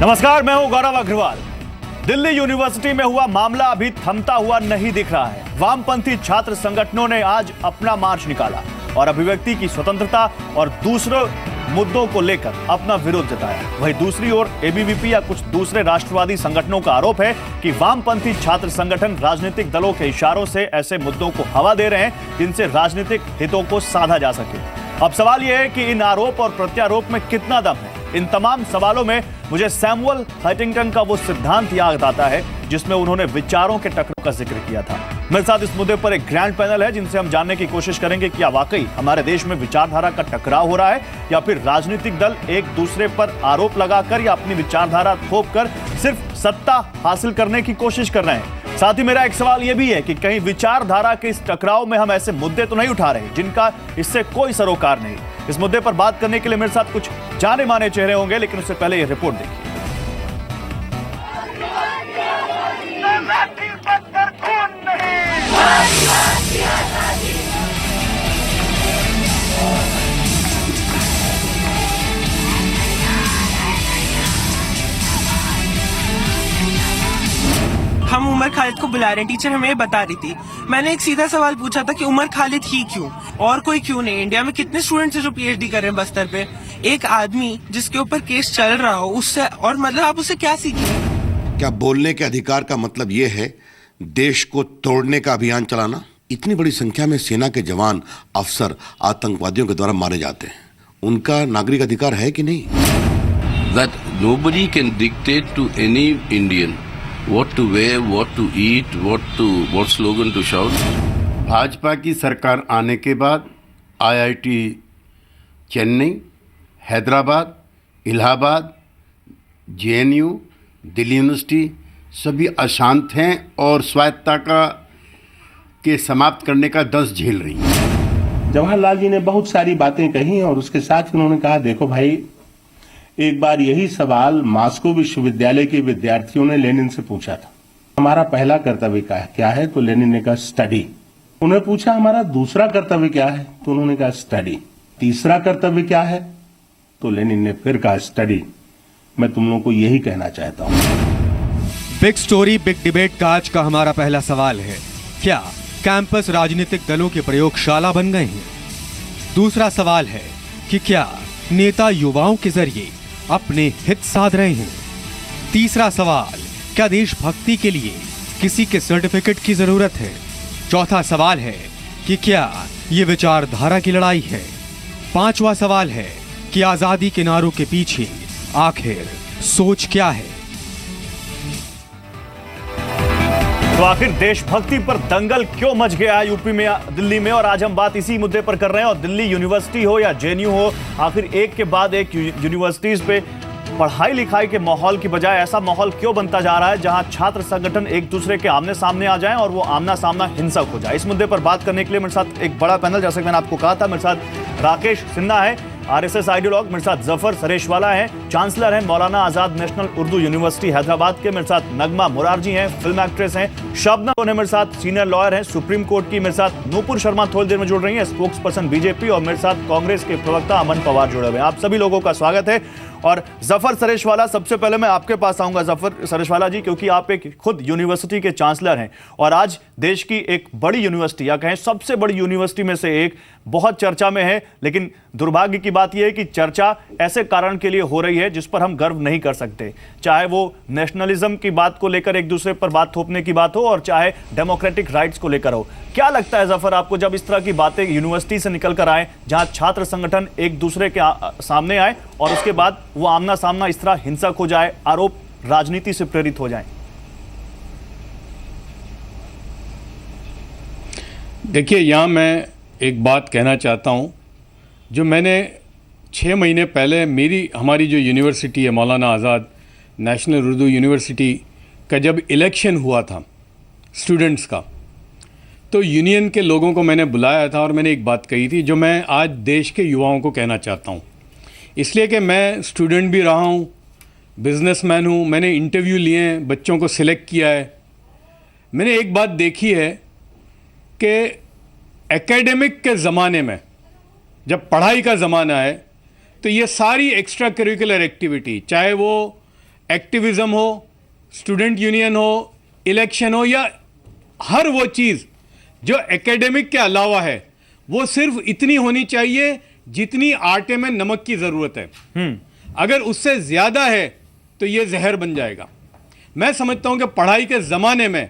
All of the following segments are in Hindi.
नमस्कार, मैं हूं गौरव अग्रवाल। दिल्ली यूनिवर्सिटी में हुआ मामला अभी थमता हुआ नहीं दिख रहा है। वामपंथी छात्र संगठनों ने आज अपना मार्च निकाला और अभिव्यक्ति की स्वतंत्रता और दूसरे मुद्दों को लेकर अपना विरोध जताया। वहीं दूसरी ओर एबीवीपी या कुछ दूसरे राष्ट्रवादी संगठनों का आरोप है कि वामपंथी छात्र संगठन राजनीतिक दलों के इशारों से ऐसे मुद्दों को हवा दे रहे हैं जिनसे राजनीतिक हितों को साधा जा सके। अब सवाल यह है कि इन आरोप और प्रत्यारोप में कितना दम है। इन तमाम सवालों में मुझे सैमुअल हंटिंगटन का वो सिद्धांत याद आता है जिसमें उन्होंने विचारों के टकराव का जिक्र किया था। मेरे साथ इस मुद्दे पर एक ग्रैंड पैनल है जिनसे हम जानने की कोशिश करेंगे कि क्या वाकई हमारे देश में विचारधारा का टकराव हो रहा है या फिर राजनीतिक दल एक दूसरे पर आरोप लगाकर या अपनी विचारधारा थोपकर सिर्फ सत्ता हासिल करने की कोशिश कर रहे हैं। साथ ही मेरा एक सवाल यह भी है कि कहीं विचारधारा के इस टकराव में हम ऐसे मुद्दे तो नहीं उठा रहे जिनका इससे कोई सरोकार नहीं। इस मुद्दे पर बात करने के लिए मेरे साथ कुछ जाने माने चेहरे होंगे, लेकिन उससे पहले यह रिपोर्ट देखिए। हम उमर खालिद को बुला रहे हैं, टीचर हमें बता रही थी। मैंने एक सीधा सवाल पूछा था कि उमर खालिद ही क्यों, और कोई क्यों नहीं। इंडिया में कितने स्टूडेंट्स हैं जो पीएचडी कर रहे हैं बस्तर पे। एक आदमी जिसके ऊपर केस चल रहा हो उससे, और मतलब आप उससे क्या सीखें? क्या बोलने के अधिकार का मतलब यह है देश को तोड़ने का अभियान चलाना? इतनी बड़ी संख्या में सेना के जवान, अफसर आतंकवादियों के द्वारा मारे जाते हैं, उनका नागरिक अधिकार है कि नहीं? That nobody can dictate to any Indian what to wear, what to eat, what slogan to shout. Bhajpa की सरकार आने के बाद IIT Chennai, Hyderabad, Allahabad, JNU, Delhi university सभी अशांत हैं और स्वायत्तता के समाप्त करने का दंश झेल रही हैं। जवाहरलाल जी ने बहुत सारी बातें कही और उसके साथ उन्होंने कहा, देखो भाई, एक बार यही सवाल मॉस्को विश्वविद्यालय के विद्यार्थियों ने लेनिन से पूछा था, हमारा पहला कर्तव्य क्या है? तो लेनिन ने कहा स्टडी। उन्हें पूछा हमारा दूसरा कर्तव्य क्या है? तो उन्होंने कहा स्टडी। तीसरा कर्तव्य क्या है? तो लेनिन ने फिर कहा स्टडी। मैं तुम लोगों को यही कहना चाहता हूं। बिग स्टोरी बिग डिबेट का आज का हमारा पहला सवाल है, क्या कैंपस राजनीतिक दलों की प्रयोगशाला बन गए हैं? दूसरा सवाल है कि क्या नेता युवाओं के जरिए अपने हित साध रहे हैं? तीसरा सवाल, क्या देशभक्ति के लिए किसी के सर्टिफिकेट की जरूरत है? चौथा सवाल है कि क्या ये विचारधारा की लड़ाई है? पांचवा सवाल है कि आजादी के नारों के पीछे आखिर सोच क्या है? तो आखिर देशभक्ति पर दंगल क्यों मच गया यूपी में, दिल्ली में, और आज हम बात इसी मुद्दे पर कर रहे हैं। और दिल्ली यूनिवर्सिटी हो या जेएनयू हो, आखिर एक के बाद एक यूनिवर्सिटीज पे पढ़ाई लिखाई के माहौल की बजाय ऐसा माहौल क्यों बनता जा रहा है जहां छात्र संगठन एक दूसरे के आमने सामने आ जाएं और वो आमना सामना हिंसक हो जाए? इस मुद्दे पर बात करने के लिए मेरे साथ एक बड़ा पैनल, जैसे मैंने आपको कहा था, मेरे साथ राकेश सिन्हा है, आरएसएस आइडियोलॉग, मेरे साथ जफर सरेशवाला है, चांसलर हैं मौलाना आजाद नेशनल उर्दू यूनिवर्सिटी हैदराबाद के, मेरे साथ नगमा मुरारजी हैं, फिल्म एक्ट्रेस हैं, शबनम मेरे साथ सीनियर लॉयर हैं सुप्रीम कोर्ट की, मेरे साथ नूपुर शर्मा थोड़ी देर में जुड़ रही हैं, स्पोक्स पर्सन बीजेपी, और मेरे साथ कांग्रेस के प्रवक्ता अमन पवार जुड़े हुए हैं। आप सभी लोगों का स्वागत है। और जफर सरेशवाला, सबसे पहले मैं आपके पास आऊंगा जफर सरेशवाला जी, क्योंकि आप एक खुद यूनिवर्सिटी के चांसलर हैं और आज देश की एक बड़ी यूनिवर्सिटी या कहें सबसे बड़ी यूनिवर्सिटी में से एक बहुत चर्चा में है। लेकिन दुर्भाग्य की बात यह है कि चर्चा ऐसे कारण के लिए हो रही है जिस पर हम गर्व नहीं कर सकते, चाहे वो नेशनलिज्म की बात को लेकर एक दूसरे पर बात थोपने की बात हो और चाहे डेमोक्रेटिक राइट्स को लेकर हो। क्या लगता है जफर आपको, जब इस तरह की बातें यूनिवर्सिटी से निकल कर आए जहां छात्र संगठन एक दूसरे के सामने आए और उसके बाद वो आमना सामना इस तरह हिंसक हो जाए, आरोप राजनीति से प्रेरित हो जाए? देखिए, यहाँ मैं एक बात कहना चाहता हूँ। जो मैंने 6 महीने पहले हमारी जो यूनिवर्सिटी है मौलाना आज़ाद नेशनल उर्दू यूनिवर्सिटी का जब इलेक्शन हुआ था स्टूडेंट्स का, तो यूनियन के लोगों को मैंने बुलाया था और मैंने एक बात कही थी जो मैं आज देश के युवाओं को कहना चाहता हूँ। इसलिए कि मैं स्टूडेंट भी रहा हूँ, बिजनेसमैन हूँ, मैंने इंटरव्यू लिए हैं, बच्चों को सिलेक्ट किया है। मैंने एक बात देखी है कि एकेडमिक के ज़माने में, जब पढ़ाई का ज़माना है, तो ये सारी एक्स्ट्रा करिकुलर एक्टिविटी, चाहे वो एक्टिविज्म हो, स्टूडेंट यूनियन हो, इलेक्शन हो, या हर वो चीज़ जो एकेडमिक के अलावा है, वो सिर्फ इतनी होनी चाहिए जितनी आटे में नमक की ज़रूरत है। अगर उससे ज़्यादा है तो ये जहर बन जाएगा। मैं समझता हूं कि पढ़ाई के ज़माने में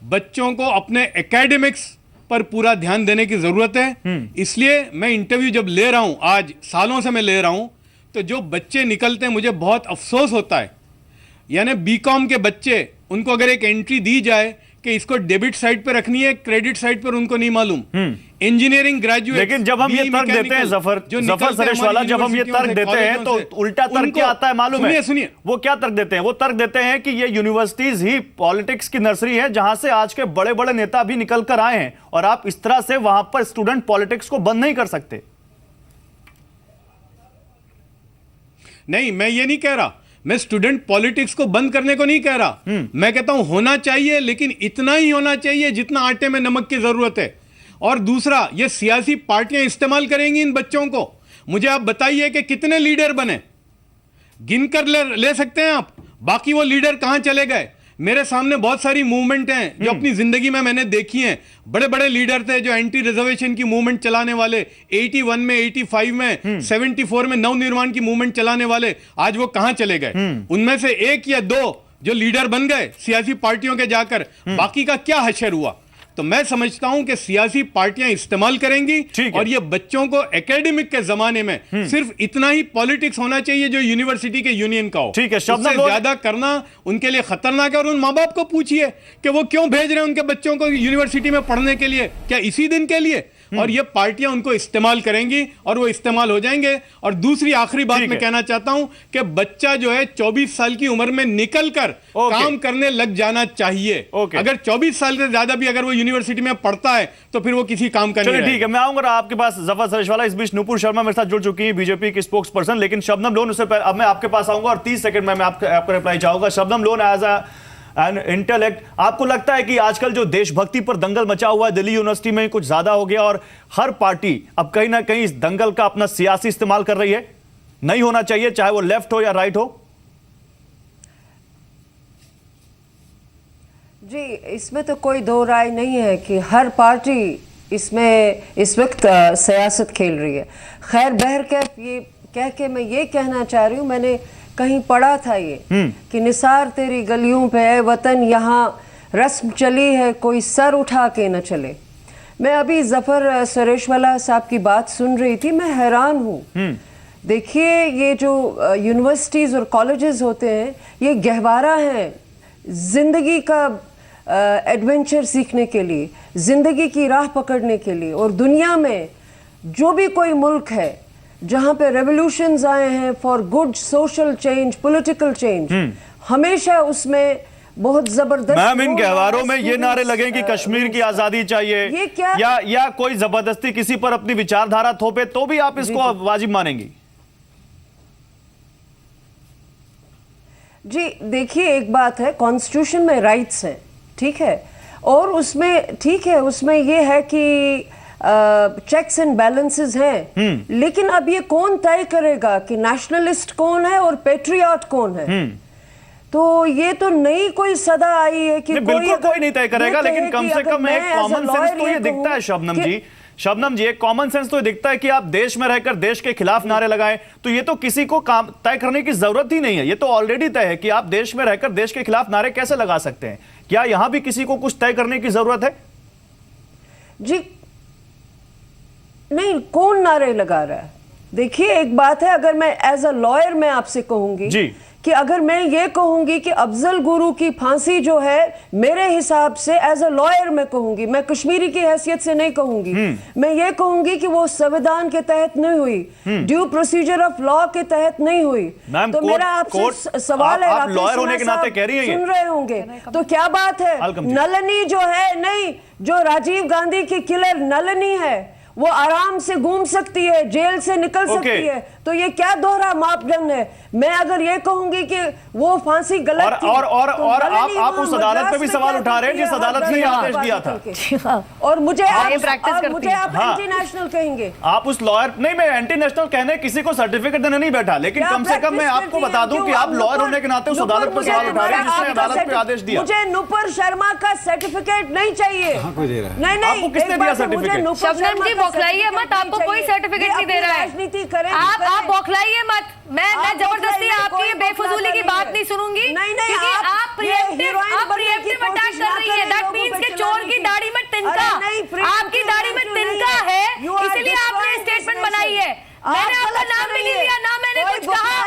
बच्चों को अपने एकेडमिक्स पर पूरा ध्यान देने की ज़रूरत है। इसलिए मैं इंटरव्यू जब ले रहा हूं, आज सालों से मैं ले रहा हूं, तो जो बच्चे निकलते हैं मुझे बहुत अफसोस होता है। यानी बीकॉम के बच्चे, उनको अगर एक एंट्री दी जाए कि इसको डेबिट साइड पे रखनी है, क्रेडिट साइड पर उनको नहीं मालूम। इंजीनियरिंग ग्रेजुएट, लेकिन जब हम ये तर्क देते हैं जफर सरेशवाला, जब हम ये तर्क देते हैं तो उल्टा तर्क क्या आता है मालूम है? सुनिए, वो क्या तर्क देते हैं? वो तर्क देते हैं कि ये यूनिवर्सिटीज ही पॉलिटिक्स की नर्सरी है जहां से आज के बड़े बड़े नेता भी निकल कर आए हैं, और आप इस तरह से वहां पर स्टूडेंट पॉलिटिक्स को बंद नहीं कर सकते। नहीं, मैं ये नहीं कह रहा, मैं स्टूडेंट पॉलिटिक्स को बंद करने को नहीं कह रहा। मैं कहता हूं होना चाहिए, लेकिन इतना ही होना चाहिए जितना आटे में नमक की जरूरत है। और दूसरा, ये सियासी पार्टियां इस्तेमाल करेंगी इन बच्चों को। मुझे आप बताइए कि कितने लीडर बने, गिनकर ले सकते हैं आप? बाकी वो लीडर कहां चले गए? मेरे सामने बहुत सारी मूवमेंट हैं जो अपनी जिंदगी में मैंने देखी हैं। बड़े बड़े लीडर थे जो एंटी रिजर्वेशन की मूवमेंट चलाने वाले, 81 में, 85 में, 74 में नवनिर्माण की मूवमेंट चलाने वाले, आज वो कहां चले गए? उनमें से एक या दो जो लीडर बन गए सियासी पार्टियों के जाकर, बाकी का क्या हशर हुआ? तो मैं समझता हूं कि सियासी पार्टियां इस्तेमाल करेंगी, और ये बच्चों को एकेडमिक के जमाने में सिर्फ इतना ही पॉलिटिक्स होना चाहिए जो यूनिवर्सिटी के यूनियन का हो। ठीक है, उससे ज्यादा करना उनके लिए खतरनाक है। और उन माँ बाप को पूछिए कि वो क्यों भेज रहे हैं उनके बच्चों को यूनिवर्सिटी में पढ़ने के लिए, क्या इसी दिन के लिए? और ये पार्टियां उनको इस्तेमाल करेंगी और वो इस्तेमाल हो जाएंगे। और दूसरी आखिरी बात मैं कहना चाहता हूं कि बच्चा जो है 24 साल की उम्र में निकलकर काम करने लग जाना चाहिए। अगर 24 साल से ज्यादा भी अगर वो यूनिवर्सिटी में पढ़ता है तो फिर वो किसी काम का नहीं। ठीक है, मैं आऊंगा आपके पास जफर सरेशवाला। इस बीच नूपुर शर्मा मेरे साथ जुड़ चुकी है, बीजेपी की स्पोक्स पर्सन। लेकिन शबनम लोन, उससे अब मैं आपके पास आऊंगा और 30 सेकंड में मैं आपका रिप्लाई चाहूंगा। Shabnam Lone, as an intellect, आपको लगता है कि आजकल जो देशभक्ति पर दंगल मचा हुआ है दिल्ली यूनिवर्सिटी में कुछ ज्यादा हो गया, और हर पार्टी अब कहीं ना कहीं इस दंगल का अपना सियासी इस्तेमाल कर रही है? नहीं होना चाहिए, चाहे वो लेफ्ट हो या राइट हो। जी, इसमें तो कोई दो राय नहीं है कि हर पार्टी इसमें इस वक्त सियासत खेल रही है। खैर बहरकैफ ये कह के मैं ये कहना चाह रही हूँ, मैंने कहीं पढ़ा था ये कि निसार तेरी गलियों पे है वतन, यहाँ रस्म चली है कोई सर उठा के न चले। मैं अभी जफर सरेशवाला साहब की बात सुन रही थी, मैं हैरान हूँ। देखिए, ये जो यूनिवर्सिटीज़ और कॉलेजेस होते हैं, ये गहवारा हैं जिंदगी का एडवेंचर सीखने के लिए, जिंदगी की राह पकड़ने के लिए। और दुनिया में जो भी कोई मुल्क है जहां पे रेवोल्यूशंस आए हैं for good social change, political change, हमेशा उसमें बहुत जबरदस्त। मैम, इन गहवारों में ये नारे लगे कि कश्मीर की आजादी चाहिए, ये क्या या कोई जबरदस्ती किसी पर अपनी विचारधारा थोपे तो भी आप इसको वाजिब मानेंगी? जी देखिए, एक बात है, कॉन्स्टिट्यूशन में राइट्स हैं, ठीक है, और उसमें ठीक है, उसमें ये है कि चेक्स एंड बैलेंसेस हैं, लेकिन अब ये कौन तय करेगा कि नेशनलिस्ट कौन है और पेट्रियट कौन है? तो ये तो नई कोई सदा आई है कि बिल्कुल कोई नहीं तय करेगा, लेकिन कम से कम एक कॉमन सेंस तो ये दिखता है शबनम जी, एक कॉमन सेंस तो दिखता है कि आप देश में रहकर देश के खिलाफ नारे लगाएं, तो ये तो किसी को काम तय करने की जरूरत ही नहीं है। ये तो ऑलरेडी तय है कि आप देश में रहकर देश के खिलाफ नारे कैसे लगा सकते हैं। क्या यहां भी किसी को कुछ तय करने की जरूरत है? जी नहीं, कौन नारे लगा रहा है? देखिए, एक बात है, अगर मैं एज अ लॉयर मैं आपसे कहूंगी जी कि अगर मैं ये कहूंगी कि अफजल गुरु की फांसी जो है, मेरे हिसाब से एज अ लॉयर मैं कहूंगी, मैं कश्मीरी की हैसियत से नहीं कहूंगी, मैं ये कहूंगी कि वो संविधान के तहत नहीं हुई, ड्यू प्रोसीजर ऑफ लॉ के तहत नहीं हुई। तो मेरा आपसे सवाल है, आप लॉयर होने के नाते कह रही हैं, सुन रहे होंगे तो क्या बात है? नलिनी जो है, नहीं, जो राजीव गांधी की किलर नलिनी है, वो आराम से घूम सकती है, जेल से निकल सकती है, तो ये क्या दोहरा मापदंड है? मैं अगर ये कहूंगी कि वो फांसी गलत थी, और तो गलत नहीं, आप वो उस अदालत पे भी मद्रास सवाल में उठा रहे हैं जिस अदालत ने आदेश दिया था। और मुझे आप करती मुझे आप हाँ। एंटी नेशनल कहेंगे? आप उस लॉयर, नहीं मैं एंटी नेशनल कहने किसी को सर्टिफिकेट देने नहीं बैठा, लेकिन क्या कम से कम मैं प्रैक्टिस आपको करती बता हैं? दूं कि क्यों आप लॉयर होने के नाते उस अदालत पे सवाल उठा रहे हैं जिसने अदालत पे आदेश दिया। मुझे नुपुर शर्मा का सर्टिफिकेट नहीं चाहिए। नहीं नहीं, आपको किसने एक दिया बात है, मुझे सर्टिफिकेट? नुपुर शबनम शर्मा जी का बौखलाइए सर्टिफिकेट मत, आपको नहीं कोई चाहिए। सर्टिफिकेट नहीं दे रहा है। राजनीति करें, आप बौखलाइए मत। मैं आप जबरदस्ती बौखलाइए, आपकी ये कोई बेफजूली की बौखलाता बात नहीं नहीं है। सुनूंगी। नहीं, नहीं, क्योंकि आप आप ये हीरोइन बनने की प्रिएम्प्टिव अटैक कोशिश कर ना रही है। करें दैट लोगों मींस पे कि चलाने चोर की की। दाढ़ी में तिनका। अरे नहीं, आपकी दाढ़ी में तिनका है, इसीलिए आपने स्टेटमेंट बनाई है। मैंने आपका नाम भी नहीं लिया, ना मैंने कुछ कहा।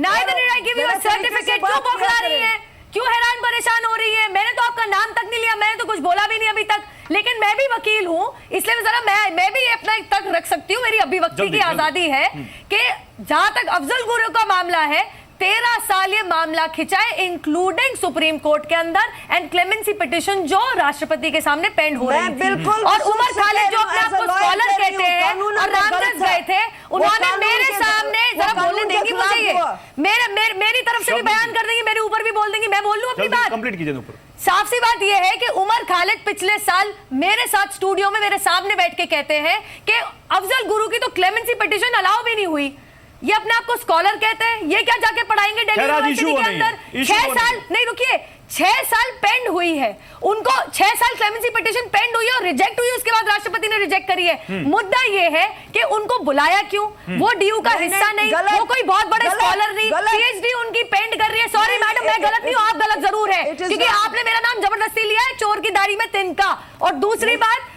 Neither did I give you a certificate। क्यों बौखला रही है? क्यों हैरान परेशान हो रही है? मैंने तो आपका नाम तक नहीं लिया, मैंने तो कुछ बोला भी नहीं अभी तक। लेकिन मैं भी वकील हूं, इसलिए जरा मैं भी अपना एक तक रख सकती हूं। मेरी अभिव्यक्ति की आजादी है कि जहां तक अफजल गुरु का मामला है, 13 साल ये मामला खिंचा है, इंक्लूडिंग सुप्रीम कोर्ट के अंदर, एंड क्लेमेंसी पिटीशन जो राष्ट्रपति के सामने पेंड हो रही थी। और उमर खालिद जो अपने आप को स्कॉलर कहते हैं और रामदास गए थे, उन्होंने मेरे सामने, जरा बोलने देंगी मुझे, ये मेरी तरफ से भी बयान कर देंगी, मेरे ऊपर भी बोल देंगी। मैं बोल लूं अपनी बात? कंप्लीट कीजिए ऊपर। साफ सी बात यह है कि उमर खालिद पिछले साल मेरे साथ स्टूडियो में मेरे सामने बैठ के कहते हैं कि अफजल गुरु की तो क्लेमेंसी पिटीशन अलाउ भी नहीं हुई। ये अपने आप को स्कॉलर कहते हैं, ये क्या जाके पढ़ाएंगे दिल्ली यूनिवर्सिटी के अंदर? 6 साल नहीं, रुकिए, 6 साल पेंड हुई है उनको, 6 साल क्लेमेंसी पिटीशन पेंड हुई है और रिजेक्ट हुई है, उसके बाद राष्ट्रपति ने रिजेक्ट करी है। मुद्दा ये है कि उनको बुलाया क्यों? वो डीयू का हिस्सा नहीं, वो कोई बहुत बड़े स्कॉलर नहीं, पीएचडी उनकी पेंड कर रही है। सॉरी मैडम, मैं गलत नहीं हूं, आप गलत जरूर है, क्योंकि आपने मेरा नाम जबरदस्ती लिया है, चोर की दाढ़ी में तिनका। और दूसरी बात,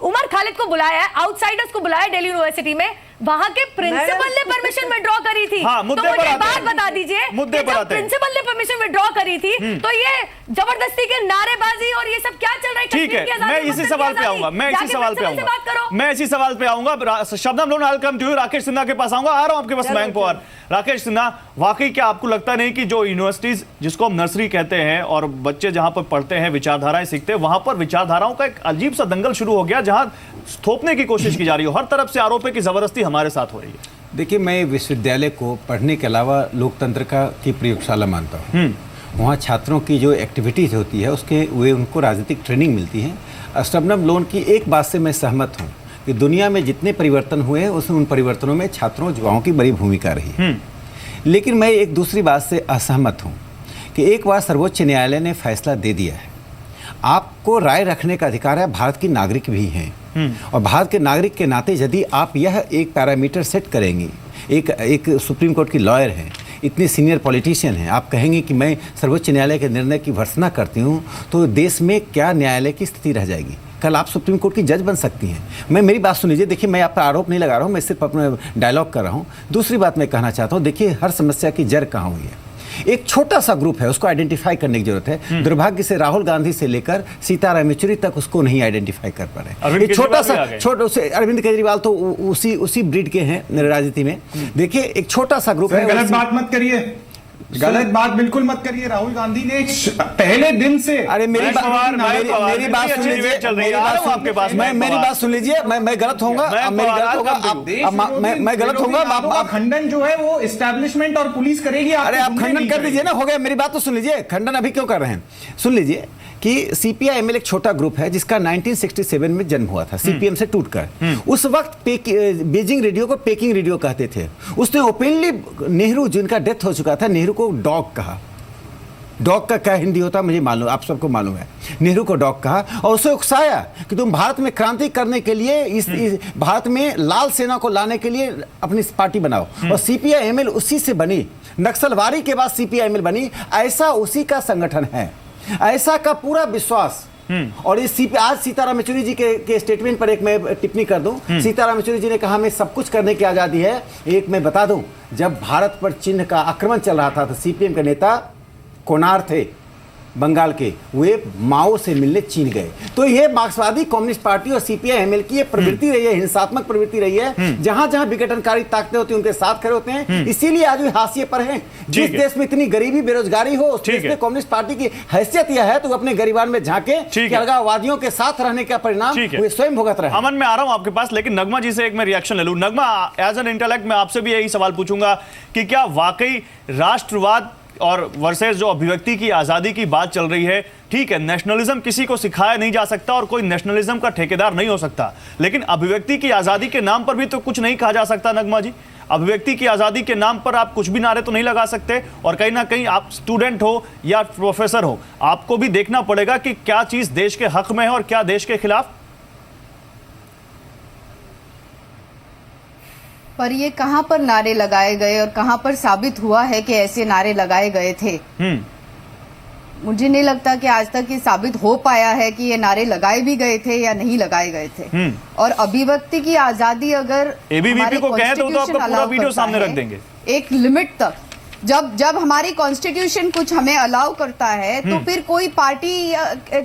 उमर खालिद को बुलाया है, आउटसाइडर्स को बुलाया दिल्ली यूनिवर्सिटी में, वहां के प्रिंसिपल ने परमिशन विड्रॉ करी थी। हाँ, तो मुझे एक बात बता दीजिए, जब प्रिंसिपल ने परमिशन विड्रॉ करी थी तो ये जबरदस्ती के नारेबाजी और ये सब क्या चल रहा है? ठीक है, मैं इसी सवाल पे आऊंगा, मैं इसी सवाल पे आऊंगा। Shabnam Lone, I will come to you. Rakesh Sinha के पास आऊंगा, आ रहा हूं आपके पास बैंक पर। राकेश सिन्हा, वाकई क्या आपको लगता नहीं कि जो यूनिवर्सिटीज जिसको हम नर्सरी कहते हैं और बच्चे जहां पर पढ़ते हैं, विचारधाराएं सीखते हैं, वहां पर विचारधाराओं का एक अजीब सा दंगल शुरू हो गया जहां थोपने की कोशिश की जा रही है, हर तरफ से आरोप है कि जबरदस्ती हमारे साथ हो रही है। देखिए, मैं विश्वविद्यालय को पढ़ने के अलावा लोकतंत्र की प्रयोगशाला मानता हूँ। वहाँ छात्रों की जो एक्टिविटीज़ होती है उसके वे उनको राजनीतिक ट्रेनिंग मिलती है। शबनम लोन की एक बात से मैं सहमत हूँ कि दुनिया में जितने परिवर्तन हुए हैं उन परिवर्तनों में छात्रों युवाओं की बड़ी भूमिका रही है। लेकिन मैं एक दूसरी बात से असहमत हूँ कि एक बार सर्वोच्च न्यायालय ने फैसला दे दिया है, आपको राय रखने का अधिकार है, भारत की नागरिक भी हैं, और भारत के नागरिक के नाते यदि आप यह एक पैरामीटर सेट करेंगे, एक सुप्रीम कोर्ट की लॉयर हैं, इतने सीनियर पॉलिटिशियन हैं, आप कहेंगे कि मैं सर्वोच्च न्यायालय के निर्णय की भर्त्सना करती हूँ, तो देश में क्या न्यायालय की स्थिति रह जाएगी? कल आप सुप्रीम कोर्ट की जज बन सकती हैं। मेरी बात सुन लीजिए, देखिए मैं आप पर आरोप नहीं लगा रहा हूँ, मैं सिर्फ अपना डायलॉग कर रहा हूँ। दूसरी बात मैं कहना चाहता हूँ, देखिए हर समस्या की जड़ कहाँ हुई है? एक छोटा सा ग्रुप है, उसको आइडेंटिफाई करने की जरूरत है। दुर्भाग्य से राहुल गांधी से लेकर सीताराम येचुरी तक उसको नहीं आइडेंटिफाई कर पा रहे। एक छोटा सा अरविंद केजरीवाल तो उसी ब्रीड के हैं राजनीति में। देखिए एक छोटा सा ग्रुप है। गलत बात मत करिए, गलत बात बिल्कुल मत करिए। राहुल गांधी ने पहले दिन से, अरे मेरी बात सुन लीजिए, मेरी बात सुन लीजिए, मैं गलत होऊंगा, मैं गलत होऊंगा। खंडन जो है वो एस्टैब्लिशमेंट और पुलिस करेगी। अरे आप खंडन कर दीजिए ना, हो गया। मेरी बात तो सुन लीजिए, खंडन अभी क्यों कर रहे हैं? सुन लीजिए कि सीपीआई-एमएल एक छोटा ग्रुप है जिसका 1967 में जन्म हुआ था सीपीएम से टूटकर। उस वक्त बीजिंग रेडियो को पेकिंग रेडियो कहते थे। उसने ओपनली नेहरू, जिनका डेथ हो चुका था, नेहरू को डॉग कहा। डॉग का क्या हिंदी होता मुझे मालूम, आप सबको मालूम है। नेहरू को डॉग कहा और उसे उकसाया कि तुम भारत में क्रांति करने के लिए इस भारत में लाल सेना को लाने के लिए अपनी पार्टी बनाओ। और सीपीआई-एमएल उसी से बनी, नक्सलवादी के बाद सीपीआई-एमएल बनी। ऐसा उसी का संगठन है, ऐसा का पूरा विश्वास। और इस आज सीताराम येचुरी जी के स्टेटमेंट पर एक मैं टिप्पणी कर दूं। सीताराम येचुरी जी ने कहा हमें सब कुछ करने की आजादी है। एक मैं बता दूं, जब भारत पर चिन्ह का आक्रमण चल रहा था तो सीपीएम के नेता कोनार थे, बंगाल के, वे माओ से मिलने चीन गए। तो ये मार्क्सवादी कम्युनिस्ट पार्टी और सीपीआई-एमएल की ये प्रवृत्ति रही है, हिंसात्मक प्रवृत्ति रही है। जहां जहां विघटनकारी ताकतें होती हैं उनके साथ खड़े होते हैं। इसीलिए आज वे हाशिए पर हैं। जिस देश में इतनी गरीबी बेरोजगारी हो, उस देश में कम्युनिस्ट पार्टी की हैसियत यह है तो अपने गरीबान में झांके कि अलगाववादियों के साथ रहने का परिणाम वे स्वयं भुगत रहे हैं। अमन, मैं आ रहा हूं आपके पास, लेकिन नगमा जी से एक मैं रिएक्शन ले लूं। नगमा, एज एन इंटेलेक्ट मैं आपसे भी यही सवाल पूछूंगा कि क्या वाकई राष्ट्रवाद और वर्सेस जो अभिव्यक्ति की आजादी की बात चल रही है, ठीक है, नेशनलिज्म किसी को सिखाया नहीं जा सकता और कोई नेशनलिज्म का ठेकेदार नहीं हो सकता, लेकिन अभिव्यक्ति की आजादी के नाम पर भी तो कुछ नहीं कहा जा सकता। नगमा जी, अभिव्यक्ति की आजादी के नाम पर आप कुछ भी नारे तो नहीं लगा सकते, और कहीं ना कहीं आप स्टूडेंट हो या प्रोफेसर हो, आपको भी देखना पड़ेगा कि क्या चीज देश के हक में है और क्या देश के खिलाफ। पर ये कहां पर नारे लगाए गए और कहां पर साबित हुआ है कि ऐसे नारे लगाए गए थे? मुझे नहीं लगता कि आज तक ये साबित हो पाया है कि ये नारे लगाए भी गए थे या नहीं लगाए गए थे। और अभिव्यक्ति की आजादी अगर एबीवीपी को कहें तो आपका पूरा वीडियो सामने रख देंगे एक लिमिट तक। जब हमारी कॉन्स्टिट्यूशन कुछ हमें अलाउ करता है तो फिर कोई पार्टी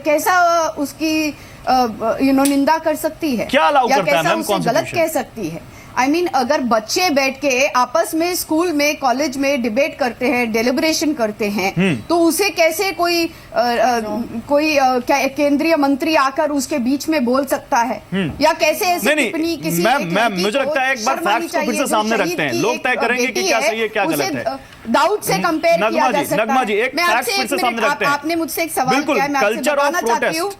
कैसा उसकी निंदा कर सकती है, क्या अलाउ करता है मैम उसे गलत कह सकती है? I mean, अगर बच्चे बैठ के आपस में स्कूल में कॉलेज में डिबेट करते हैं, डेलिब्रेशन करते हैं, तो उसे कैसे कोई केंद्रीय मंत्री आकर उसके बीच में बोल सकता है? या कैसे ऐसी टिप्पणी किसी मुझे लगता है एक बार फैक्ट्स को फिर से सामने रखते हैं, लोग तय करेंगे कि क्या सही है क्या गलत है। डाउट से कंपेयर किया जा सकता है। नगमा जी, एक फैक्ट्स फिर से सामने रखते हैं। आपने मुझसे एक सवाल किया, मैं आपसे बताना चाहती हूँ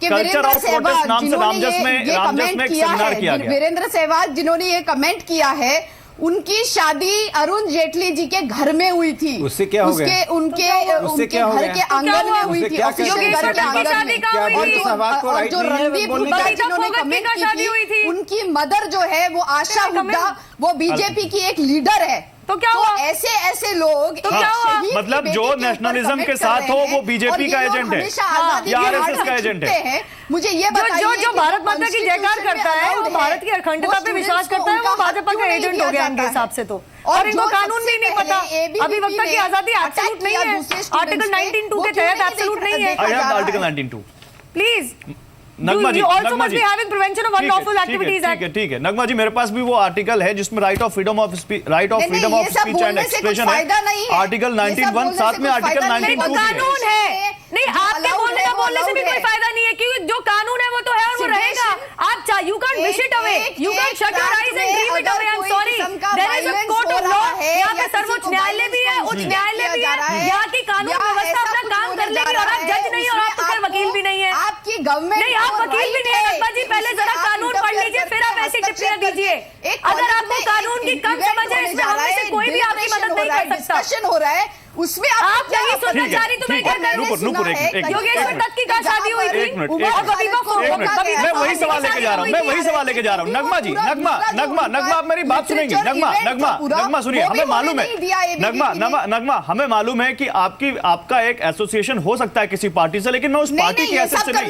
कि वीरेंद्र सहवाग जिन्होंने ये कमेंट किया है, वीरेंद्र सहवाग जिन्होंने ये कमेंट किया है, उनकी शादी अरुण जेटली जी के घर में हुई थी। उससे क्या हो गया? उनके घर के आंगन में हुई थी। और जो रणदीप हुड्डा जिन्होंने कमेंट की थी, उनकी मदर जो है वो आशा हुड्डा, वो बीजेपी की एक लीडर है। तो क्या हुआ? ऐसे लोग तो क्या हुआ? मतलब जो नेशनलिज्म के साथ हो वो बीजेपी का एजेंट है या आरएसएस का एजेंट है। मुझे ये बताइए, जो भारत माता की जयकार करता है, वो भारत की अखंडता पे विश्वास करता है, वो भाजपा का एजेंट हो गया इनके हिसाब से। तो और इनको कानून भी नहीं पता, अभिव्यक्ति की आजादी एब्सोल्यूट नहीं है, आर्टिकल 19(2) के तहत एब्सोल्यूट नहीं है। Article 19(2) please Nagma ji, Nagma ji, prevention of unlawful activities act. ठीक है नगमा जी, मेरे पास भी वो आर्टिकल है जिसमें right of freedom of speech and expression है, आर्टिकल 19(1), साथ में आर्टिकल 19(2) कानून है। नहीं, आपके बोलने से भी कोई फायदा नहीं है, क्योंकि जो कानून है वो तो है और वो रहेगा। आप you can wish it away, you can shut your eyes and dream it away. I am sorry, there is a court of law. यहाँ पे सर्वोच्च न्यायालय भी है, उच्च न्यायालय भी है। यहाँ की कानून व्यवस्था अपना काम कर लेगी, और आप जज नहीं, और आप तो फिर वकील भी नहीं है। आपकी गवर्नमेंट नहीं, आप वकील भी नहीं है नगमा जी। पहले जरा कानून पढ़ लीजिए, फिर आप ऐसी टिप्पणियां दीजिए। अगर आपको कानून की कम समझ है, इसमें हम में से कोई भी आपकी मदद नहीं कर सकता। डिस्कशन हो रहा है, उसमें आप नहीं सुनना चाह रही, तो मैं क्या करूं? योगेश्वर दत्त की कहाँ शादी हुई थी? मैं वही सवाल लेके जा रहा हूँ, नगमा जी, नगमा आप मेरी बात सुनेंगी? नगमा सुनिए, हमें मालूम है नगमा, हमें मालूम है कि आपका एक एसोसिएशन हो सकता है किसी पार्टी से, लेकिन मैं उस पार्टी की हैसियत से नहीं,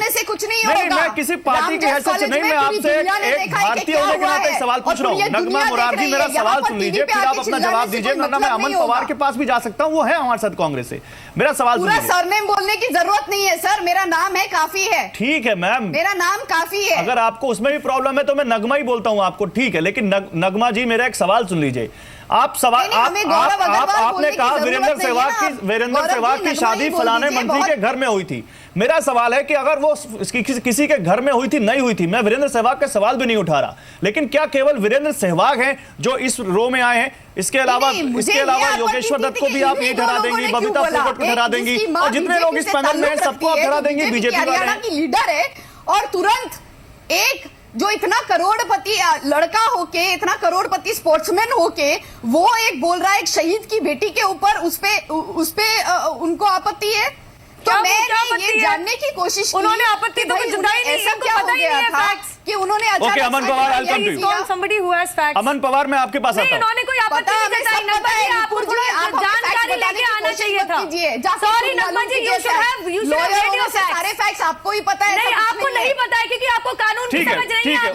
मैं किसी पार्टी की हैसियत से नहीं, मैं आपसे एक भारतीय होने के नाते सवाल पूछ रहा हूँ। नगमा मुरारजी, मेरा सवाल सुन लीजिए, फिर आप अपना जवाब दीजिए, वरना मैं अमन पवार के पास भी जा सकता हूँ, वो है हमारे साथ कांग्रेस से। मेरा सवाल पूरा सरनेम बोलने की जरूरत नहीं है सर, मेरा नाम है, काफी है। ठीक है मैम, मेरा नाम काफी है। अगर आपको उसमें भी प्रॉब्लम है तो मैं नगमा ही बोलता हूं आपको, ठीक है, लेकिन नगमा जी मेरा एक सवाल सुन लीजिए। आप सवाल आपने कहा वीरेंद्र सहवाग की शादी फलाने मंत्री के घर में हुई थी। मेरा सवाल है कि अगर वो किसी के घर में हुई थी, नहीं हुई थी, मैं वीरेंद्र सहवाग का सवाल भी नहीं उठा रहा, लेकिन क्या केवल वीरेंद्र सहवाग हैं जो इस रो में आए हैं? इसके अलावा योगेश्वर दत्त को भी आप ये ठहरा देंगी, बबीता फोगट को ठहरा देंगी, और जितने लोग इस पैनल में हैं सबको आप ठहरा देंगी बीजेपी वाले की लीडर है। और तुरंत एक जो इतना करोड़पति लड़का होके, इतना करोड़पति स्पोर्ट्समैन होके, वो एक बोल रहा है एक शहीद की बेटी के ऊपर, उस पे उनको आपत्ति है। तो मैं ये जानने की कोशिश की, उन्होंने आपत्ति तो कुछ जताई नहीं, ऐसा क्या हो गया था कि उन्होंने okay, Aman Pawar, I'll come to you. अमन पवार, मैं आपके पास आता हूं। उन्होंने कोई आपत्ति नहीं जताई। नगमा जी, आपको जानकारी लेके आना चाहिए था। Sorry Nagma ji, you should have read your facts. सारे फैक्ट्स आपको ही पता है। नहीं, आपको नहीं पता है, क्योंकि आपको कानून की समझ नहीं है।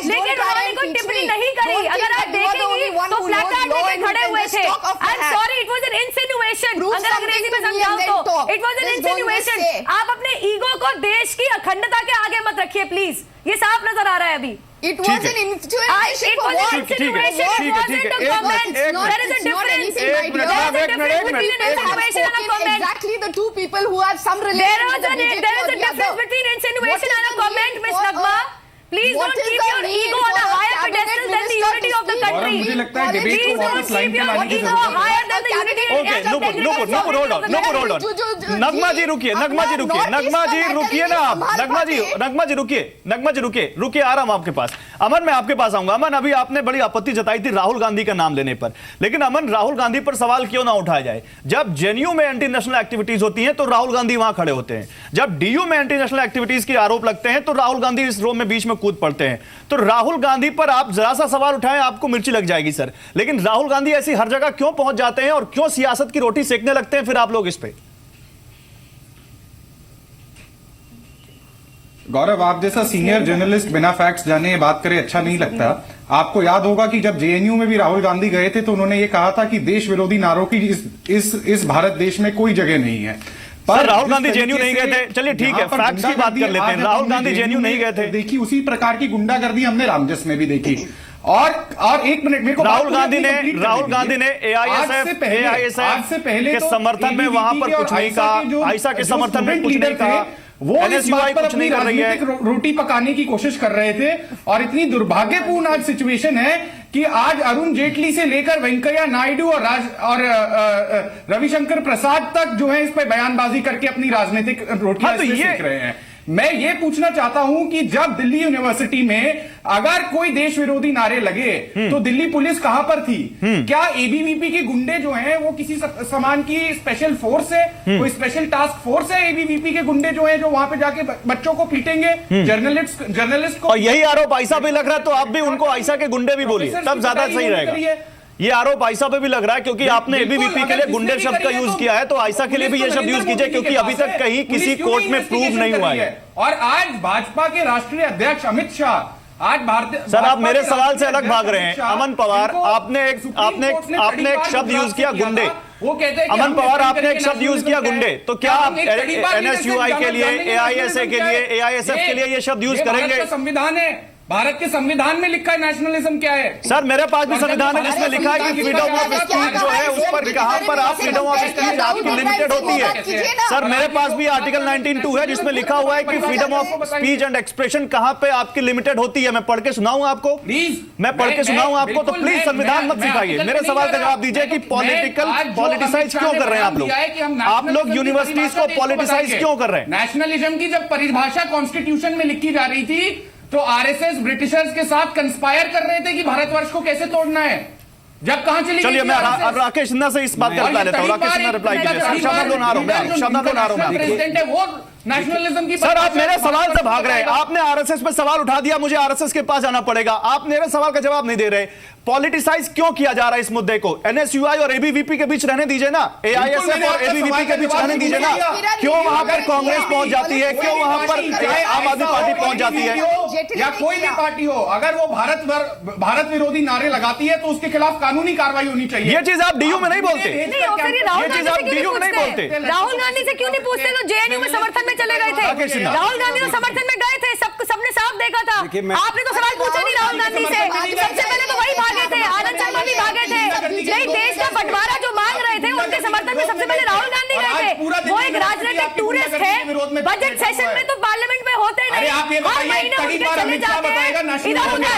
लेकिन उन्होंने कोई टिप्पणी नहीं करी। अगर आप देखेंगी तो प्लेकार्ड लेके खड़े हुए गए थे। talk of I'm that. sorry, it was an insinuation. Prove अगर अंग्रेजी में something to me समझाऊं and then तो talk. it was an Just don't insinuation. just say. आप अपने ईगो को देश की अखंडता के आगे मत रखिए प्लीज, ये साफ नजर आ रहा है अभी। It was an insinuation It for was an what? insinuation, it wasn't a comment. There is a difference. There is a difference between an insinuation and a comment. Exactly the two people who have some relation There to is the a BJP there is or a the difference other. between insinuation What and is a the comment, need Miss for Nagma. a- Please what don't is keep the your need ego on for a a higher cabinet pedestal than the minister unity to of the speak country. in मुझे लगता है debate Please को don't वापस line keep पे your लाने की ego जरूरत है। higher than the unity okay, Nupur hold on. Nagma ji रुकिए, नगमा जी रुकिए, नगमा जी रुकिए ना आप, नगमा जी रुकिए, नगमा जी रुकिए, आ रहा हूं आपके पास। अमन मैं आपके पास आऊंगा। अमन अभी आपने बड़ी आपत्ति जताई थी राहुल गांधी का नाम लेने पर, लेकिन अमन राहुल गांधी पर सवाल क्यों ना उठाया जाए? जब जेएनयू में एंटी नेशनल एक्टिविटीज होती हैं तो राहुल गांधी वहां खड़े होते हैं, जब डीयू में एंटी नेशनल एक्टिविटीज के आरोप लगते हैं तो राहुल गांधी इस रो में बीच में कूद पड़ते हैं। तो राहुल गांधी पर आप जरा सा सवाल उठाएं आपको मिर्ची लग जाएगी सर, लेकिन राहुल गांधी ऐसी हर जगह क्यों पहुंच जाते हैं और क्यों सियासत की रोटी सेकने लगते हैं फिर आप लोग इस पे? गौरव, आप जैसा सीनियर जर्नलिस्ट बिना फैक्ट्स जाने ये बात करे अच्छा नहीं लगता। आपको याद होगा कि जब जेएनयू में भी राहुल गांधी गए थे तो उन्होंने ये कहा था कि देश विरोधी नारों की इस भारत देश में कोई जगह नहीं है। पर राहुल गांधी जेएनयू नहीं गए थे, चलिए ठीक है, फैक्ट्स की बात कर लेते हैं। राहुल गांधी जेएनयू नहीं गए थे। देखी उसी प्रकार की गुंडागर्दी हमने रामजस में भी देखी। और एक मिनट मेरे को राहुल गांधी ने एआईएसएफ के समर्थन में वहां पर कुछ नहीं कहा, आयशा के समर्थन में कुछ नहीं कहा, वो इस बात पर अपनी राजनीतिक रोटी पकाने की कोशिश कर रहे थे। और इतनी दुर्भाग्यपूर्ण आज सिचुएशन है कि आज अरुण जेटली से लेकर वेंकैया नायडू और रविशंकर प्रसाद तक जो है इस पर बयानबाजी करके अपनी राजनीतिक रोटियां सेक रहे हैं। मैं ये पूछना चाहता हूं कि जब दिल्ली यूनिवर्सिटी में अगर कोई देश विरोधी नारे लगे तो दिल्ली पुलिस कहां पर थी? क्या एबीवीपी के गुंडे जो हैं वो किसी समान की स्पेशल फोर्स है, कोई स्पेशल टास्क फोर्स है? एबीवीपी के गुंडे जो हैं जो वहां पे जाके बच्चों को पीटेंगे, जर्नलिस्ट को? और यही आरोप आयशा पे लग रहा है तो आप भी उनको आयशा के गुंडे भी बोलिए, तब ज्यादा सही रहेगा। ये आरोप आयशा पे भी लग रहा है क्योंकि आपने एबीवीपी के लिए गुंडे शब्द का यूज किया है, तो आयशा के लिए भी ये शब्द यूज कीजिए क्योंकि अभी तक कहीं किसी कोर्ट में प्रूव नहीं हुआ है। और आज भाजपा के राष्ट्रीय अध्यक्ष अमित शाह आज भारतीय सर आप मेरे सवाल से अलग भाग रहे हैं। अमन पवार आपने एक शब्द यूज किया गुंडे, वो कहते हैं अमन पवार आपने एक शब्द यूज किया गुंडे, तो क्या आप एनएसयूआई के लिए, एआईएसए के लिए, एआईएसएफ के लिए ये शब्द यूज करेंगे? संविधान है, भारत के संविधान में लिखा है नेशनलिज्म क्या है। सर मेरे पास भी संविधान है जिसमें लिखा है कि फ्रीडम ऑफ स्पीच जो है उस पर कहां पर आप फ्रीडम ऑफ स्पीच आपकी लिमिटेड होती है। सर मेरे पास भी आर्टिकल 19(2) है जिसमें लिखा हुआ है कि freedom of speech and expression कहां पे आपकी लिमिटेड होती है। मैं पढ़ के सुनाऊं आपको? मैं पढ़ के सुनाऊं आपको? तो प्लीज संविधान मत सिखाइए, मेरे सवाल का जवाब दीजिए कि पॉलिटिसाइज क्यों कर रहे हैं आप लोग यूनिवर्सिटीज को पॉलिटिसाइज क्यों कर रहे हैं? नेशनलिज्म की जब परिभाषा कॉन्स्टिट्यूशन में लिखी जा रही थी तो आरएसएस ब्रिटिशर्स के साथ कंस्पायर कर रहे थे कि भारतवर्ष को कैसे तोड़ना है। जब कहां चली? चलिए मैं राकेश सिन्हा से इस बात का रिप्लाई लेता हूं। राकेश सिन्हा रिप्लाई कीजिए। शब्द आ रहा हूं प्रेसिडेंट है वो नेशनलिज्म की। सर आप मेरे सवाल से भाग रहे हैं, आपने आरएसएस पे सवाल उठा दिया, मुझे आरएसएस के पास जाना पड़ेगा। आप मेरे सवाल का जवाब नहीं दे रहे। पॉलिटिसाइज क्यों किया जा रहा है इस मुद्दे को? एनएसयूआई और एबीवीपी के बीच रहने दीजिए ना, एआईएसएफ और एबीवीपी के बीच रहने दीजिए ना। क्यों वहां पर कांग्रेस पहुंच जाती है, क्यों वहां पर आम आदमी पार्टी पहुंच जाती है? या कोई भी पार्टी हो, अगर वो भारत विरोधी नारे लगाती है तो उसके खिलाफ कानूनी कार्रवाई होनी चाहिए। ये चीज आप डीयू में नहीं बोलते, ये चीज आप डीयू में नहीं बोलते। राहुल गांधी से क्यों नहीं पूछते? तो जेएनयू में समर्थन में चले गए थे, राहुल गांधी तो समर्थन में गए थे, सबने साफ देखा था। आपने तो सवाल पूछा नहीं राहुल गांधी से, सबसे पहले तो वही भागे थे, आनंद शर्मा भी भागे थे। नहीं, देश का बंटवारा जो मांग रहे थे उनके समर्थन में सबसे पहले राहुल गांधी गए थे। वो एक राजनीतिक टूरिस्ट है, बजट सेशन में तो पार्लियामेंट में होते नहीं, हर महीने उनके चले जाते हैं इधर उधर,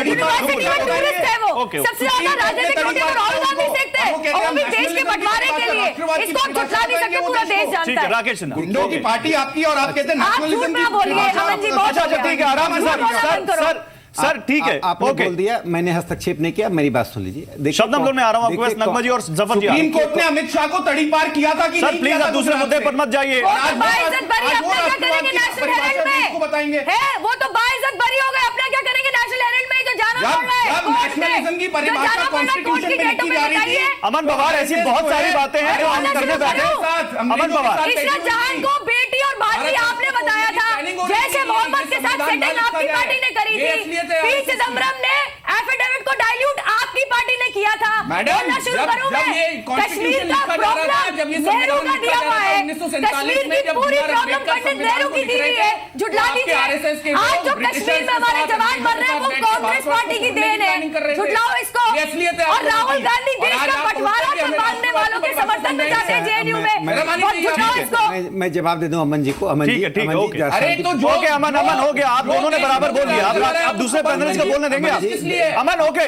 यूनिवर्सिटी में टूरिस्ट है वो। सबसे ज्यादा राजनीतिक रोटी तो राहुल गांधी सेकते हैं, और वो भी देश के बंटवारे के लिए। इसको झुठला नहीं सकते, पूरा देश जानता है। राकेश सिन्हा गुंडों की पार्टी आपकी और आप कहते हैं नेशनलिज्म की। बोलिए अमन जी, बहुत ठीक है, आराम से सर ठीक है, आपने बोल दिया, मैंने हस्तक्षेप नहीं किया, मेरी बात सुन लीजिए। शब्दम मैं आ रहा हूं आपके पास, नगमा जी और जफर जी। सुप्रीम कोर्ट ने अमित शाह को तड़ीपार किया था कि सर प्लीज आप दूसरे मुद्दे पर मत जाइए। वो तो बाइज्जत बरी, अपना क्या करेंगे नेशनल हेराल्ड में? बताएंगे वो तो बाइज्जत बरी हो गए, अपना क्या करेंगे नेशनल हेराल्ड में? जो जाना पड़ रहा है नेशनलिज्म की परिभाषा कॉन्स्टिट्यूशन में लिखी जा रही थी। अमन पवार ऐसी बहुत सारी बातें हैं जो हम करने बैठे। अमन पवार, इशरत जहां को बेटी और भाभी आपने बताया था, जैसे मोहम्मद के साथ सेटिंग आपकी पार्टी ने करी थी। पी चिदम्बरम ने एफिडेविट को डाइल्यूट आपकी पार्टी ने किया था। मैडम, बोलना शुरू जब करूं मैं। ये कॉन्स्टिट्यूशन लिखा जा रहा था, जब ये नेहरू संविधान का लिखा दिया जा हुआ रहा था, है, 1947 कश्मीर में की जब पूरी BR प्रॉब्लम अम्बेडकर पंडित नेहरू की दी हुई है, झुठला दीजिए। RSS के आज जो लोग कश्मीर में हमारे जवान मर रहे हैं वो कांग्रेस पार्टी की देन है, झुठलाओ इसको। और राहुल गांधी देश का बंटवारा संभालने वालों के समर्थन में जाते हैं जेएनयू में, और झुठलाओ इसको। मैं जवाब दे दूं अमन जी को। अमन ठीक जी, है, ठीक है, अमन जी, ओके। जरा अरे शांति तो से- जो ओके अमन हो गया, आप दोनों ने बराबर बोल दिया। आप दूसरे पैनलिस्ट को बोलने देंगे आप? Aman okay,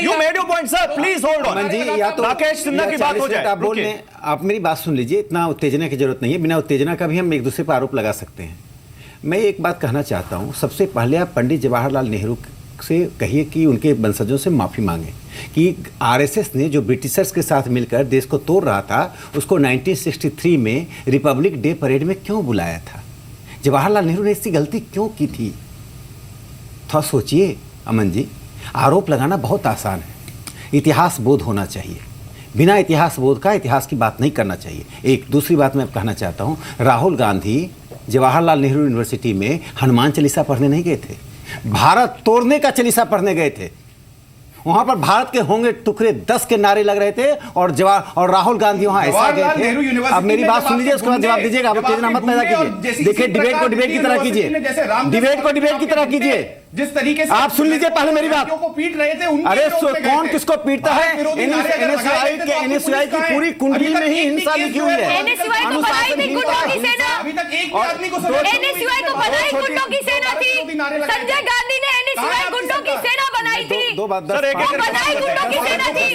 you made your point sir, please hold on. Aman ji, या तो राकेश सिन्हा की बात हो जाए। आप बोल रहे हैं, आप मेरी बात सुन लीजिए, इतना उत्तेजना की जरूरत नहीं है। बिना उत्तेजना का भी हम एक दूसरे पर आरोप लगा सकते हैं। मैं एक बात कहना चाहता हूं, सबसे पहले आप पंडित जवाहरलाल नेहरू से कहिए कि उनके वंशजों से माफ़ी मांगे कि आरएसएस ने जो ब्रिटिशर्स के साथ मिलकर देश को तोड़ रहा था, उसको 1963 में रिपब्लिक डे परेड में क्यों बुलाया था? जवाहरलाल नेहरू ने इसकी गलती क्यों की थी? थोड़ा सोचिए अमन जी। आरोप लगाना बहुत आसान है, इतिहास बोध होना चाहिए। बिना इतिहास बोध का इतिहास की बात नहीं करना चाहिए। एक दूसरी बात मैं कहना चाहता हूँ, राहुल गांधी जवाहरलाल नेहरू यूनिवर्सिटी में हनुमान चालीसा पढ़ने नहीं गए थे, भारत तोड़ने का चालीसा पढ़ने गए थे। वहां पर भारत के होंगे टुकड़े 10 के नारे लग रहे थे, और राहुल गांधी वहां ऐसा गए थे। अब मेरी बात सुन लीजिए, उसके बाद जवाब दीजिएगा। आप उत्तेजना मत पैदा कीजिए। देखिए, डिबेट को डिबेट की तरह कीजिए, डिबेट को डिबेट की तरह कीजिए। जिस तरीके से आप सुन लीजिए पहले मेरी बात। को पीट रहे थे, उनके अरे विरोध में गए कौन थे। किसको पीटता है? एनएसयूआई की पूरी कुंडली में ही हिंसा लिखी हुई है। एनएसयूआई को बनाई थी गुंडों की सेना, अभी तक एक भी आदमी को एनएसयूआई को बनाई गुंडों की सेना थी। संजय गांधी ने एनएसयूआई गुंडों की सेना बनाई थी, दो बात सर, एक- वो बनाई गुंडों की सेना थी।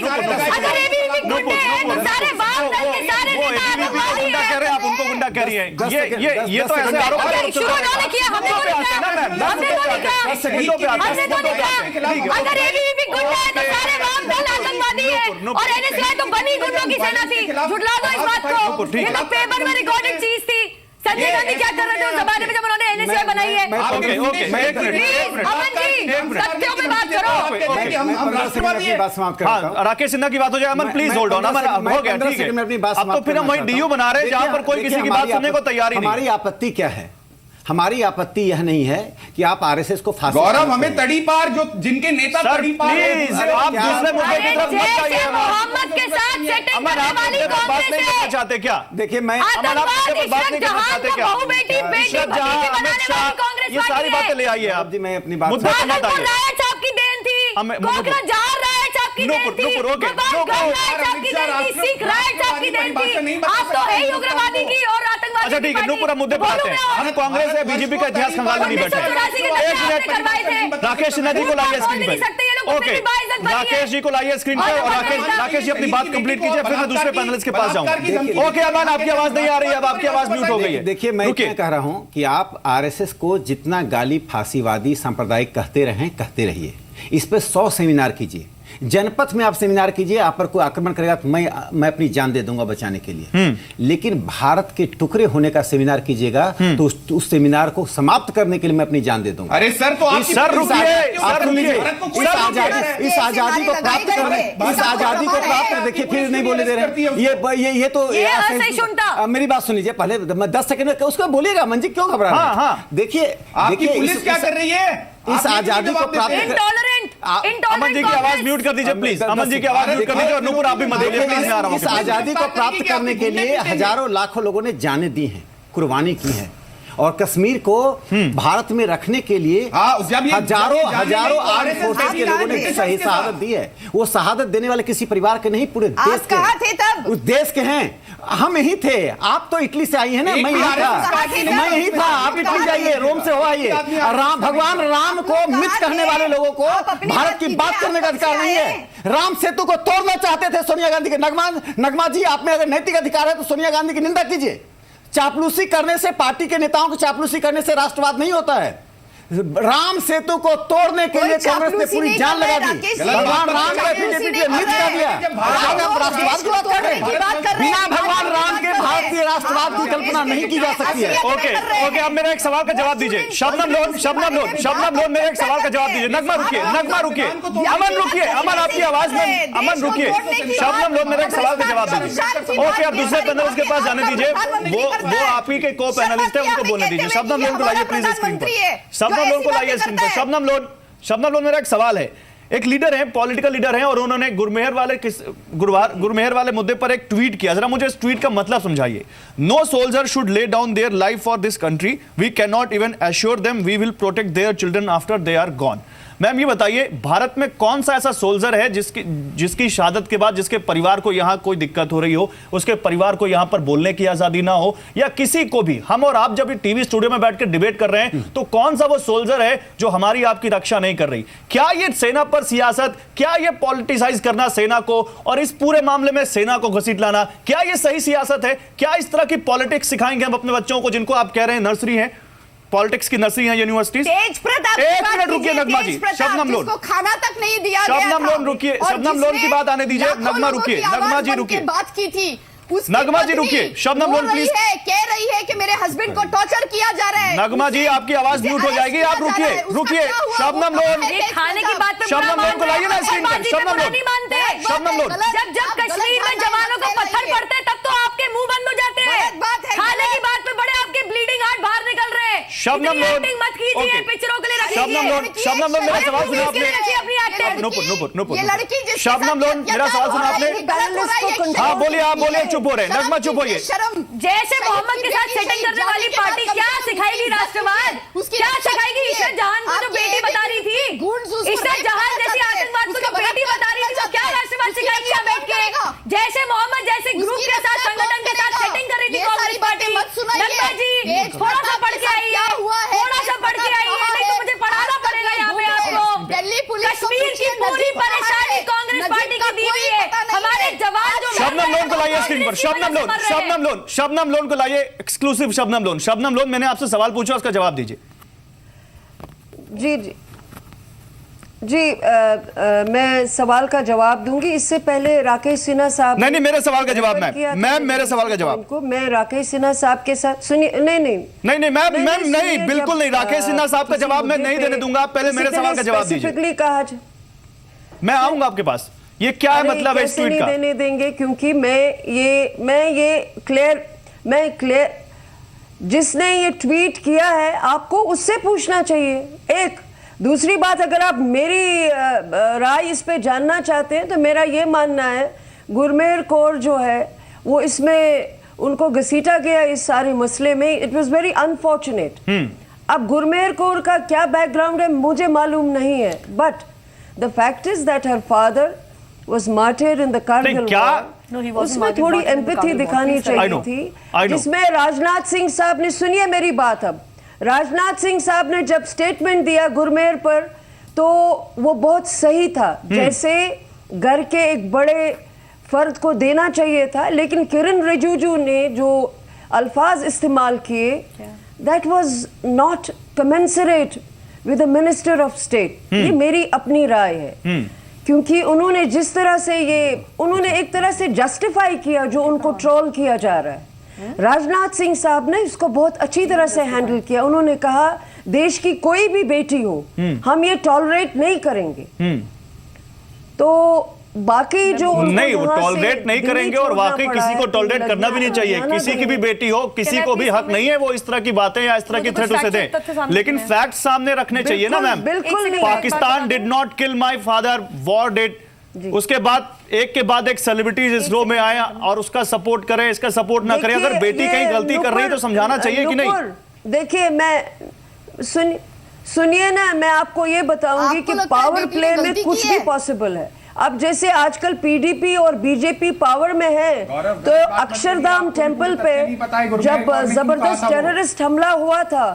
अगर एबीवीपी गुंडे हैं तो सारे बाप दल के सारे वो नेता ABVP को आतंकवादी गुंडा कह रहे हैं, आप उनको गुंडा कह रही हैं। ये तो ऐसे आरोप हैं। शुरू उन्होंने किया, हमने तो नहीं कहा, हमने तो नहीं कहा, हमने तो नहीं कहा। अगर एबीवीपी गुंडा है तो सारे बाप दल आतंकवादी है, और एनएसयूआई तो बनी गुंडों की सेना थी। झुठला दो इस बात को, ये तो पेपर में रिकॉर्डेड चीज थी। संजय गांधी क्या कर रहे थे उस जमाने में जब उन्होंने एनएसयूआई बनाई है? ओके, मैं एक मिनट, प्लीज अमन जी, सत्यों पे बात करो। अपनी बात समाप्त करता हूं। हाँ, राकेश सिन्हा की बात हो जाए। अमन प्लीज होल्ड ऑन। अमन हो गया, ठीक है। अब तो फिर हम वही डीयू बना रहे हैं जहां पर कोई किसी की बात सुनने को तैयार ही नहीं। हमारी आपत्ति क्या है? हमारी आपत्ति यह नहीं है कि आप आरएसएस को फांसी गौरव, हमें तड़ी पार जो जिनके नेता सर तड़ी पार हैं, प्लीज आप दूसरे मुद्दे की तरफ मत जैसे जाइए। मोहम्मद के साथ सेटिंग अमन करने आप वाली मुद्दे पर बात कांग्रेस नहीं करना है। चाहते क्या? देखिए, मैं अमन आप मुद्दे पर बात नहीं करना जहां चाहते को क्या? बहू बेटी इशरत जहां, बनाने अमित वाली शाह, कांग्रेस ये सारी बातें ले आइए आप। जी मैं अपनी बात मुद्दे पर मत भागलपुर आइए। राय साहब की देन थी, कोकराझार राय साहब की देन थी, नुपुर, ओके, गोपालगंज राय साहब की देन थी, सिख राय साहब की देन थी। आप तो है ही उग्रवादी की और आतंकवादी अच्छा ठीक है, नुपुर हम मुद्दे पर आते हैं। हम कांग्रेस या बीजेपी का इतिहास खंगालने नहीं बैठे। 1984 के एक दंगे मिनट, आपने करवाए थे। राकेश सिन्हा जी को लाइए बोल स्क्रीन नहीं सकते, ये लोग पर। फिर भी बाइज्जत बनी है। राकेश जी को लाइए स्क्रीन पर, और राकेश जी अपनी बात कंप्लीट कीजिए, फिर मैं दूसरे पैनलिस्ट के पास जाऊंगा। ओके अमन, आपकी आवाज नहीं आ रही है, अब आपकी आवाज म्यूट हो गई है। देखिए, मैं क्या कह रहा हूं कि आप आरएसएस को जितना गाली फांसीवादी सांप्रदायिक कहते रहिए। इस पे 100 सेमिनार कीजिए, जनपथ में आप सेमिनार कीजिए। आप पर कोई आक्रमण करेगा तो मैं अपनी जान दे दूंगा बचाने के लिए। लेकिन भारत के टुकड़े होने का सेमिनार कीजिएगा तो उस सेमिनार को समाप्त करने के लिए मैं अपनी जान दे दूंगा। अरे सर, तो आप सर रुकिए, सर रुकिए। इस आजादी को प्राप्त करने, देखिए फिर नहीं बोले दे रहे। ये तो असहिष्णुता। मेरी बात सुन लीजिए पहले, मैं 10 सेकंड में उसको बोलिएगा। मंजी क्यों घबरा रहे हैं? हाँ। देखिए आपकी पुलिस क्या कर रही है? इस आजादी को प्राप्त अमन जी की आवाज म्यूट कर दीजिए प्लीज। अमन जी की आवाज म्यूट कर दीजिए, और नुपुर आप भी मत बोलिए प्लीज। मैं आ रहा हूं। इस आजादी को प्राप्त करने के लिए हजारों लाखों लोगों ने जानें दी हैं, कुर्बानी की है, और कश्मीर को भारत में रखने के लिए हजारों आर्म फोर्सेस के लोगों ने सही शहादत दी है। वो शहादत देने वाले किसी परिवार के नहीं, पूरे देश के। कहाँ थे तब? उस देश के हैं। हम यही थे। आप तो इटली से आई है ना, मैं यही था। आप इटली जाइए, रोम से हो आइए। भगवान राम को मिथ कहने वाले लोगों को भारत की बात करने का अधिकार नहीं है। राम सेतु को तोड़ना चाहते थे सोनिया गांधी के। नगमा जी, आप में अगर नैतिक अधिकार है तो सोनिया गांधी की निंदा कीजिए। चापलूसी करने से, पार्टी के नेताओं को चापलूसी करने से राष्ट्रवाद नहीं होता है। राम सेतु को तोड़ने के लिए कांग्रेस ने पूरी जान लगा दी। भगवान राम का बीजेपी ने मिथ कर दिया। राष्ट्रवाद की बात कर रहे हैं। बिना भगवान राम के भारतीय राष्ट्रवाद की कल्पना नहीं की जा सकती है। ओके, अब मेरा एक सवाल का जवाब दीजिए। शबनम लोन मेरे एक सवाल का जवाब दीजिए। नगमा रुकिए, अमन रुकिए, अमन आपकी आवाज में, अमन रुकिए। शबनम लोन मेरे एक सवाल का जवाब दीजिए। ओके, अब दूसरे पैनलिस्ट के पास जाने दीजिए। वो आप ही के को पैनलिस्ट है, उनको बोलने दीजिए। शबनम लोन को लाइए प्लीज स्क्रीन पर। शबनम लोन को लाइए स्क्रीन पर। शबनम लोन, मेरा एक सवाल है। एक लीडर हैं, पॉलिटिकल लीडर हैं, और उन्होंने गुरमेहर वाले मुद्दे पर एक ट्वीट किया। जरा मुझे इस ट्वीट का मतलब समझाइए। No soldier should lay down their life for this country, we can not even assure them we will protect their children after they are gone. Ma'am ये बताइए, भारत में कौन सा ऐसा सोल्जर है जिसकी शहादत के बाद जिसके परिवार को यहां कोई दिक्कत हो रही हो, उसके परिवार को यहां पर बोलने की आजादी ना हो, या किसी को भी, हम और आप जब टीवी स्टूडियो में बैठकर डिबेट कर रहे हैं तो कौन सा वो सोल्जर है जो हमारी आपकी रक्षा नहीं कर रही? क्या ये सेना पर सियासत, क्या ये पॉलिटिसाइज करना सेना को और इस पूरे मामले में सेना को घसीट लाना, क्या ये सही सियासत है? क्या इस तरह की पॉलिटिक्स सिखाएंगे हम अपने बच्चों को, जिनको आप कह रहे हैं नर्सरी है, पॉलिटिक्स की नर्सरी है यूनिवर्सिटीज? एक मिनट रुकिए नगमा जी, शबनम लोन, खाना तक नहीं दिया गया शबनम लोन रुकिए, शबनम लोन की बात आने दीजिए। नगमा रुकिए, नगमा जी रुकिए, बात की थी, नगमा जी रुकिए, शबनम लोन प्लीज। कह रही है कि मेरे हस्बैंड को टॉर्चर किया जा रहा है। नगमा जी आपकी आवाज म्यूट हो जाएगी, आप रुकिए, रुकिए। शबनम लोन, खाने की बात पे शबनम लोन को लाइए ना स्क्रीन पर। शबनम लोन, शबनम लोन, जब कश्मीर में जवानों को पत्थर पड़ते हैं तब तो आपके मुंह बंद हो जाते हैं। खाने की बात पे बड़े आपके ब्लीडिंग हार्ट बाहर निकल रहे हैं। शबनम लोन मत कीजिए, पिक्चरों के लिए रखिए। शबनम लोन मेरा सवाल सुना आपने? नुपुर, शबनम लोन मेरा सवाल सुना आपने? हाँ बोलिए, आप बोलिए, चुप हो रहे हैं। नगमा चुप होइए। जैसे मोहम्मद के साथ सेटिंग करने वाली पार्टी क्या सिखाएगी राष्ट्रवाद? क्या सिखाएगी? इशरत जहान को जो बेटी बता रही थी, इशरत जहान जैसी आतंकवाद को जो बेटी बता रही थी, तो क्या राष्ट्रवाद सिखाएगी आप बैठ के? जैसे मोहम्मद जैसे ग्रुप के साथ, संगठन के साथ सेटिंग कर रही थी कांग्रेस पार्टी। नगमा जी थोड़ा सा पढ़ के आइए, थोड़ा सा पढ़ के आइए, नहीं तो मुझे पढ़ाना पड़ेगा यहाँ पे आपको। कश्मीर की पूरी परेशानी कांग्रेस पार्टी की दी हुई है। हमारे जवान जो शबनम लोन को लाइए स्क्रीन पर। शबनम लोन को लाइए, एक्सक्लूसिव शबनम लोन, मैंने आपसे सवाल पूछा, उसका जवाब दीजिए। जी मैं सवाल का जवाब दूंगी। इससे पहले राकेश सिन्हा साहब, नहीं मेरे सवाल का जवाब, मैम मेरे सवाल का जवाब। मैं राकेश सिन्हा साहब के साथ सुनिए, नहीं मैम नहीं, बिल्कुल नहीं, राकेश सिन्हा साहब का जवाब मैं नहीं देने दूंगा। पहले मेरे सवाल का जवाब दीजिए। कहा मैं आऊंगा आपके पास। ये क्या है मतलब है इस ट्वीट का? देने देंगे क्योंकि मैं ये क्लियर जिसने ये ट्वीट किया है आपको उससे पूछना चाहिए। एक दूसरी बात, अगर आप मेरी राय इस पे जानना चाहते हैं तो मेरा ये मानना है गुरमेहर कौर जो है वो इसमें उनको घसीटा गया इस सारे मसले में। It was very unfortunate. अब गुरमेहर कौर का क्या बैकग्राउंड है मुझे मालूम नहीं है, but the fact is that her father was martyred in the Kargil war। उसमें थोड़ी एम्पैथी दिखानी चाहिए थी, जिसमें राजनाथ सिंह साहब ने, सुनिए मेरी बात, अब राजनाथ सिंह साहब ने जब स्टेटमेंट दिया गुरमेहर पर तो वो बहुत सही था, जैसे घर के एक बड़े फर्द को देना चाहिए था। लेकिन किरण रिजिजू ने जो अल्फाज इस्तेमाल किए, that was not commensurate with the minister of state. ये मेरी अपनी राय है, क्योंकि उन्होंने जिस तरह से उन्होंने एक तरह से जस्टिफाई किया जो उनको ट्रोल किया जा रहा है। राजनाथ सिंह साहब ने इसको बहुत अच्छी तरह से हैंडल किया। उन्होंने कहा देश की कोई भी बेटी हो हम ये टॉलरेट नहीं करेंगे। तो बाकी जो नहीं, वो टॉलरेट नहीं करेंगे और वाकई किसी को टॉलरेट करना भी नहीं चाहिए। किसी की भी बेटी हो, किसी को भी हक नहीं है वो इस तरह की बातें या इस तरह की थ्रेट उसे दें, लेकिन फैक्ट सामने रखने चाहिए ना ma'am. Pakistan did not kill my father, war did. उसके बाद एक सेलिब्रिटीज इस रो में आए और उसका सपोर्ट करें, इसका सपोर्ट ना करें। अगर बेटी कहीं गलती कर रही है तो समझाना चाहिए कि नहीं? देखिए मैं सुनिए ना, मैं आपको ये बताऊंगी कि पावर प्ले में कुछ भी पॉसिबल है। अब जैसे आजकल पीडीपी और बीजेपी पावर में है, तो अक्षरधाम टेंपल पे जब जबरदस्त टेररिस्ट हमला हुआ था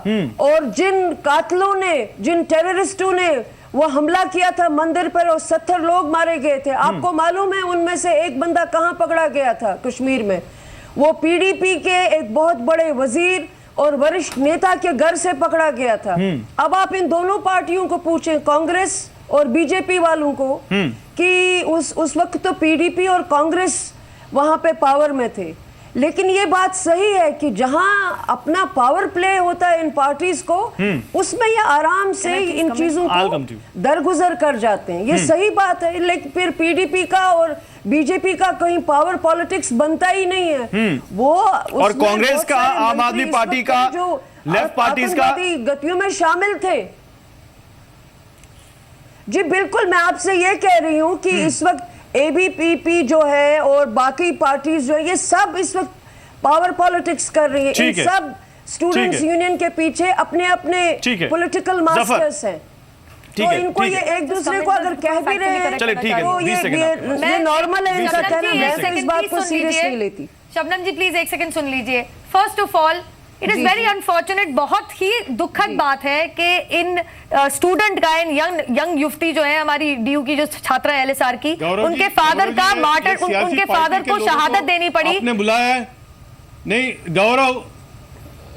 और जिन कातलों ने, जिन टेररिस्टों ने वो हमला किया था मंदिर पर और 70 लोग मारे गए थे, आपको मालूम है उनमें से एक बंदा कहां पकड़ा गया था? कश्मीर में। वो पीडीपी के एक बहुत बड़े वजीर और वरिष्ठ नेता के घर से पकड़ा गया था। अब आप इन दोनों पार्टियों को पूछें, कांग्रेस और बीजेपी वालों को, कि उस वक्त तो पीडीपी और कांग्रेस वहां पे पावर में थे। लेकिन ये बात सही है कि जहां अपना पावर प्ले होता है इन पार्टीज को, उसमें ये आराम से इन चीजों को दरगुजर कर जाते हैं। ये सही बात है, लेकिन फिर पीडीपी का और बीजेपी का कहीं पावर पॉलिटिक्स बनता ही नहीं है। वो और कांग्रेस का, आम आदमी पार्टी का, लेफ्ट पार्टीज का गतियों में शामिल थे। जी बिल्कुल, मैं आपसे ये कह रही हूँ कि इस वक्त ABPP जो है और बाकी पार्टीज जो है, ये सब इस वक्त पावर पॉलिटिक्स कर रही है। इन सब स्टूडेंट्स यूनियन के पीछे अपने अपने पॉलिटिकल मास्टर्स हैं, तो इनको ये एक दूसरे को अगर कह भी रहे हैं तो ये नॉर्मल है इनका कहना। मैं इस बात को सीरियस नहीं लेती। शबनम जी प्लीज एक सेकंड सुन लीजिए। First of all it is very unfortunate, बहुत ही दुखद बात है कि इन स्टूडेंट का, इन यंग युवती जो है हमारी DU की जो छात्रा है LSR की, उनके फादर का मार्टर, उनके फादर को शहादत देनी पड़ी। आपने बुलाया है? नहीं गौरव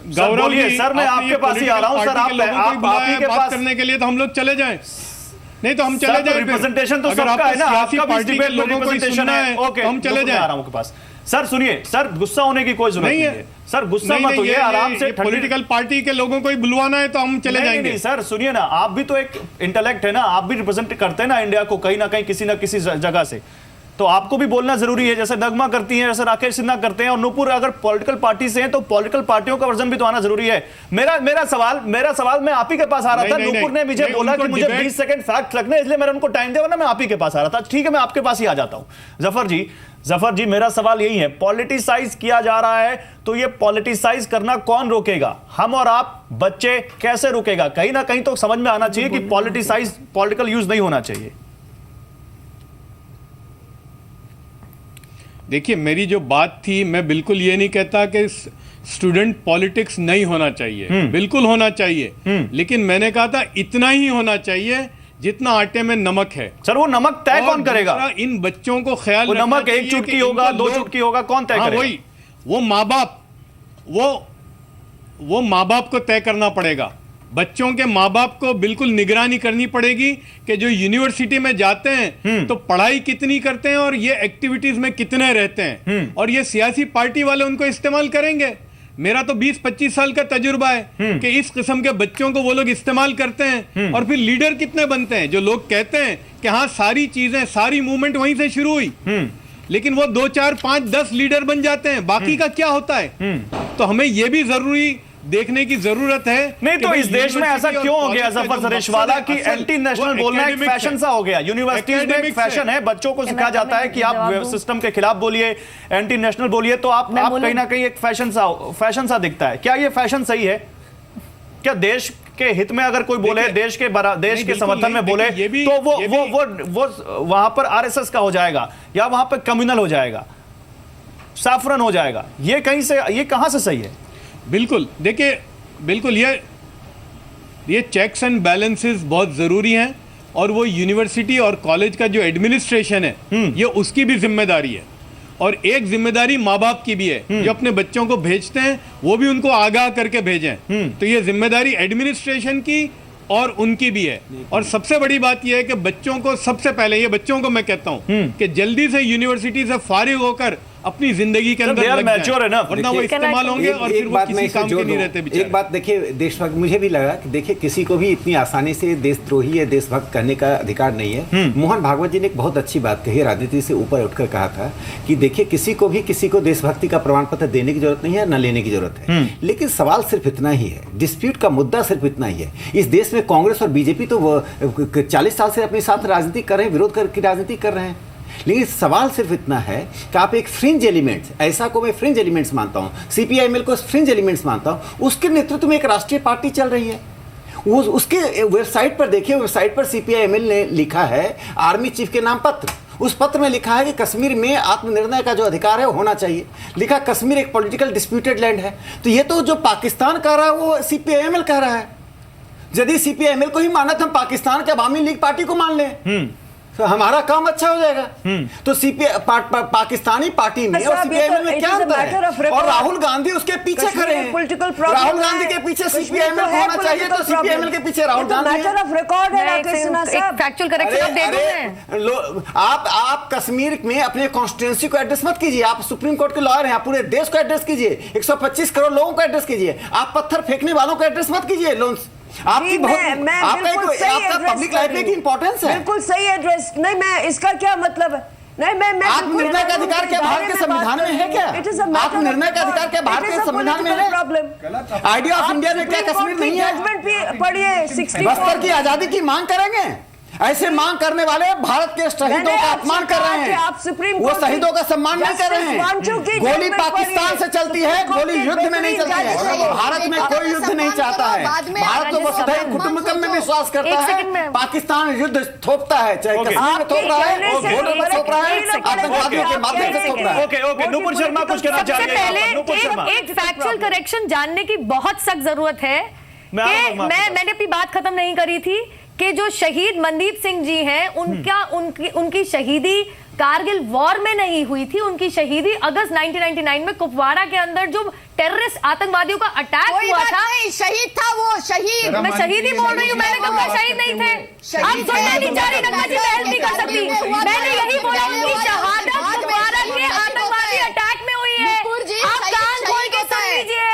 बोलिए सर, मैं आपके पास ही आ रहा हूं सर। आप ही के पास करने के लिए तो हम लोग चले जाएं, नहीं तो हम चले जाएं। रिप्रेजेंटेशन तो सबका है ना, आपका पार्टी के लोगों को सुनना है, हम चले जाएं। आ रहा हूं के पास। सर सुनिए सर, गुस्सा होने की कोई जरूरत नहीं है सर, गुस्सा मत होइए, आराम से। पॉलिटिकल पार्टी के लोगों को ही बुलवाना है तो हम चले जाएंगे। नहीं सर सुनिए ना, आप भी तो एक इंटेलेक्ट है ना, आप भी रिप्रेजेंट करते हैं ना इंडिया को कहीं ना कहीं किसी ना किसी जगह से, तो आपको भी बोलना जरूरी है। जैसे नगमा करती हैं, जैसे राकेश सिन्हा करते हैं, और नूपुर अगर पॉलिटिकल पार्टी से हैं तो पॉलिटिकल पार्टियों का वर्जन भी तो आना जरूरी है। मेरा सवाल मैं आप ही के पास आ रहा था। नूपुर ने मुझे बोला कि मुझे 20 सेकंड फैक्ट रखने, इसलिए मैंने उनको टाइम दिया, वरना मैं आप ही के पास आ रहा था। ठीक है, मैं आपके पास ही आ जाता हूं। जफर जी मेरा सवाल यही है, पॉलिटिसाइज किया जा रहा है तो ये पॉलिटिसाइज करना कौन रोकेगा? हम और आप, बच्चे, कैसे रुकेगा? कहीं ना कहीं तो समझ में आना चाहिए कि पॉलिटिकल यूज नहीं होना चाहिए। देखिए मेरी जो बात थी, मैं बिल्कुल ये नहीं कहता कि स्टूडेंट पॉलिटिक्स नहीं होना चाहिए, बिल्कुल होना चाहिए, लेकिन मैंने कहा था इतना ही होना चाहिए जितना आटे में नमक है। सर वो नमक तय कौन करेगा? इन बच्चों को ख्याल वो नमक 1 चुटकी होगा, 2 चुटकी होगा, कौन तय करेगा? वही वो माँ बाप को तय करना पड़ेगा। बच्चों के माँ बाप को बिल्कुल निगरानी करनी पड़ेगी कि जो यूनिवर्सिटी में जाते हैं तो पढ़ाई कितनी करते हैं और ये एक्टिविटीज में कितने रहते हैं, और ये सियासी पार्टी वाले उनको इस्तेमाल करेंगे। मेरा तो 20-25 साल का तजुर्बा है कि इस किस्म के बच्चों को वो लोग इस्तेमाल करते हैं, और फिर लीडर कितने बनते हैं। जो लोग कहते हैं कि हाँ सारी चीजें, सारी मूवमेंट वहीं से शुरू हुई, लेकिन वो 2, 4, 5, 10 लीडर बन जाते हैं, बाकी का क्या होता है? तो हमें ये भी जरूरी देखने की जरूरत है। नहीं तो इस देश में ऐसा क्यों हो गया जफर सरेशवाला कि एंटी नेशनल बोलना एक फैशन सा हो गया? यूनिवर्सिटीज में एक फैशन है, बच्चों को सिखाया जाता है कि आप सिस्टम के खिलाफ बोलिए, एंटी नेशनल बोलिए, तो आप कहीं ना कहीं एक फैशन सा दिखता है। क्या ये फैशन सही है? क्या देश के हित में अगर कोई बोले, देश के समर्थन में बोले, तो वो वहां पर RSS का हो जाएगा या वहां पर कम्युनल हो जाएगा, साफरन हो जाएगा? ये कहां से सही है? बिल्कुल, देखिए बिल्कुल ये चेक्स एंड बैलेंसेस बहुत ज़रूरी हैं, और वो यूनिवर्सिटी और कॉलेज का जो एडमिनिस्ट्रेशन है ये उसकी भी जिम्मेदारी है, और एक जिम्मेदारी माँ बाप की भी है। जो अपने बच्चों को भेजते हैं वो भी उनको आगाह करके भेजें। तो ये जिम्मेदारी एडमिनिस्ट्रेशन की और उनकी भी है। और सबसे बड़ी बात यह है कि बच्चों को सबसे पहले, ये बच्चों को मैं कहता हूं कि जल्दी से यूनिवर्सिटी से फारिग होकर अपनी जिंदगी के अंदर लग जाएं, वरना वो इस्तेमाल होंगे और फिर वो किसी काम के नहीं रहते बेचारे। एक बात देखिए, देशभक्त मुझे भी लगा कि देखिए किसी को भी इतनी आसानी से देशद्रोही या देशभक्त करने का अधिकार नहीं है। मोहन भागवत जी ने एक बहुत अच्छी बात कही, राजनीति से ऊपर उठकर कहा था कि देखिए किसी को देशभक्ति का प्रमाण पत्र देने की जरूरत नहीं है, न लेने की जरूरत है, लेकिन सवाल सिर्फ इतना ही है, डिस्प्यूट का मुद्दा सिर्फ इतना ही है। इस देश में कांग्रेस और बीजेपी तो 40 साल से अपने साथ राजनीति कर रहे हैं, विरोध की राजनीति कर रहे हैं, लेकिन सवाल सिर्फ इतना है कि आप एक फ्रिंज एलिमेंट्स, ऐसा को मैं फ्रिंज एलिमेंट्स मानता हूं, CPI-ML को फ्रिंज एलिमेंट्स मानता हूं, उसके नेतृत्व में एक राष्ट्रीय पार्टी चल रही है। उसके वेबसाइट पर देखिए, वेबसाइट पर CPI-ML ने लिखा है आर्मी चीफ के नाम पत्र, उस पत्र में लिखा है कि कश्मीर में आत्मनिर्णय का जो अधिकार है होना चाहिए, लिखा कश्मीर एक पॉलिटिकल डिस्प्यूटेड लैंड है। तो ये तो जो पाकिस्तान कह रहा है वो CPI-ML कह रहा है। यदि CPI-ML को ही माना तो हम पाकिस्तान के अवामी लीग पार्टी को मान लें तो हमारा काम अच्छा हो जाएगा। तो पाकिस्तानी पार्टी में और CPI-ML में क्या अंतर है? और राहुल गांधी उसके पीछे खड़े हैं। राहुल गांधी के पीछे CPI-ML होना चाहिए, तो CPI-ML के पीछे Rahul Gandhi. Matter of record है राकेश सिन्हा साहब। फैक्चुअल करेक्शन दे दूं मैं। आप कश्मीर में अपने कॉन्स्टिट्यूंसी को एड्रेस मत कीजिए, आप सुप्रीम कोर्ट के लॉयर हैं, आप पूरे देश को एड्रेस कीजिए, 125 करोड़ लोगों को एड्रेस कीजिए, आप पत्थर फेंकने वालों को एड्रेस मत कीजिए। लोन्स आपकी आपका पब्लिक लाइफ में की इंपॉर्टेंस है। बिल्कुल सही एड्रेस नहीं, मैं इसका क्या मतलब है? नहीं मैं आत्मनिर्णय का अधिकार क्या भारत के संविधान में है? क्या आत्मनिर्णय का अधिकार क्या भारत के संविधान में है? आइडिया ऑफ इंडिया में क्या कश्मीर नहीं है? पढ़िए, 64 बस्तर की आजादी की मांग करेंगे। ऐसे मांग करने वाले भारत के शहीदों का अपमान कर रहे हैं। आप सुप्रीम वो कोर्ट शहीदों का सम्मान नहीं कर रहे हैं। गोली पाकिस्तान से चलती है, गोली युद्ध में नहीं चलती है। भारत में कोई युद्ध नहीं चाहता है। भारत तो वसुधैव कुटुंबकम में विश्वास करता है। पाकिस्तान युद्ध थोपता है, चाहे कश्मीर में थोप रहा है, बॉर्डर में थोप रहा है, आतंकवादियों के माध्यम से थोप रहा है। ओके नूपुर शर्मा कुछ कहना सबसे चाहिए। पहले नूपुर शर्मा एक फैक्चुअल करेक्शन जानने की बहुत सख्त जरूरत है कि मैंने अपनी बात खत्म नहीं करी थी कि जो शहीद मनदीप सिंह जी हैं उनकी शहीदी कारगिल वॉर में नहीं हुई थी, उनकी शहीदी अगस्त 1999 में कुपवाड़ा के अंदर जो टेररिस्ट आतंकवादियों का अटैक हुआ था। शहीद था वो, शहीद। मैं शहीद ही बोल रही हूँ, मैंने कहा शहीद नहीं थे। आप सुनना नहीं चाह रही, नग्मा जी बहस नहीं कर सकती। मैंने यही बोला उनकी शहादत कुपवाड़ा के आतंकवादी अटैक में हुई है। आप कान खोल के सुन लीजिए,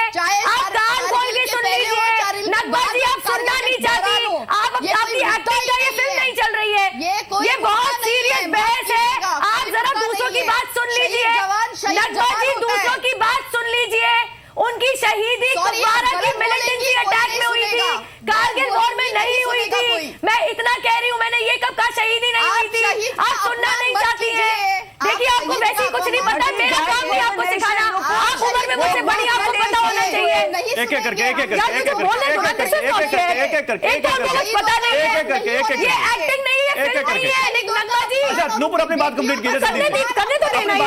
आप कान खोल के सुन लीजिए। नग्मा जी आप सुनना नहीं चाहती, आप अपनी एक्टिंग का ये फिल्म नहीं चल रही है, ये बहुत सीरियस बहस है। आप जरा दूसरों की बात सुन लीजिए, नग्मा जी दूसरों की बात सुन लीजिए। उनकी शहीदी कुपवाड़ा की मिलिटेंसी अटैक में हुई थी, कारगिल वॉर में नहीं हुई थी। मैं इतना कह रही हूँ, मैंने ये कब कहा शहीदी नहीं हुई थी। आप सुनना नहीं चाहती हैं। देखिए आपको वैसे ही कुछ नहीं पता, मेरा काम भी आपको सिखाना। आप उम्र में मुझसे बड़ी, आपको पता होना चाहिए। एक एक करके पता नहीं है, ये एक्टिंग नहीं है, फिल्म नहीं है। लेकिन नग्मा जी नूपुर अपनी बात कंप्लीट कीजिए, करने तो देना है।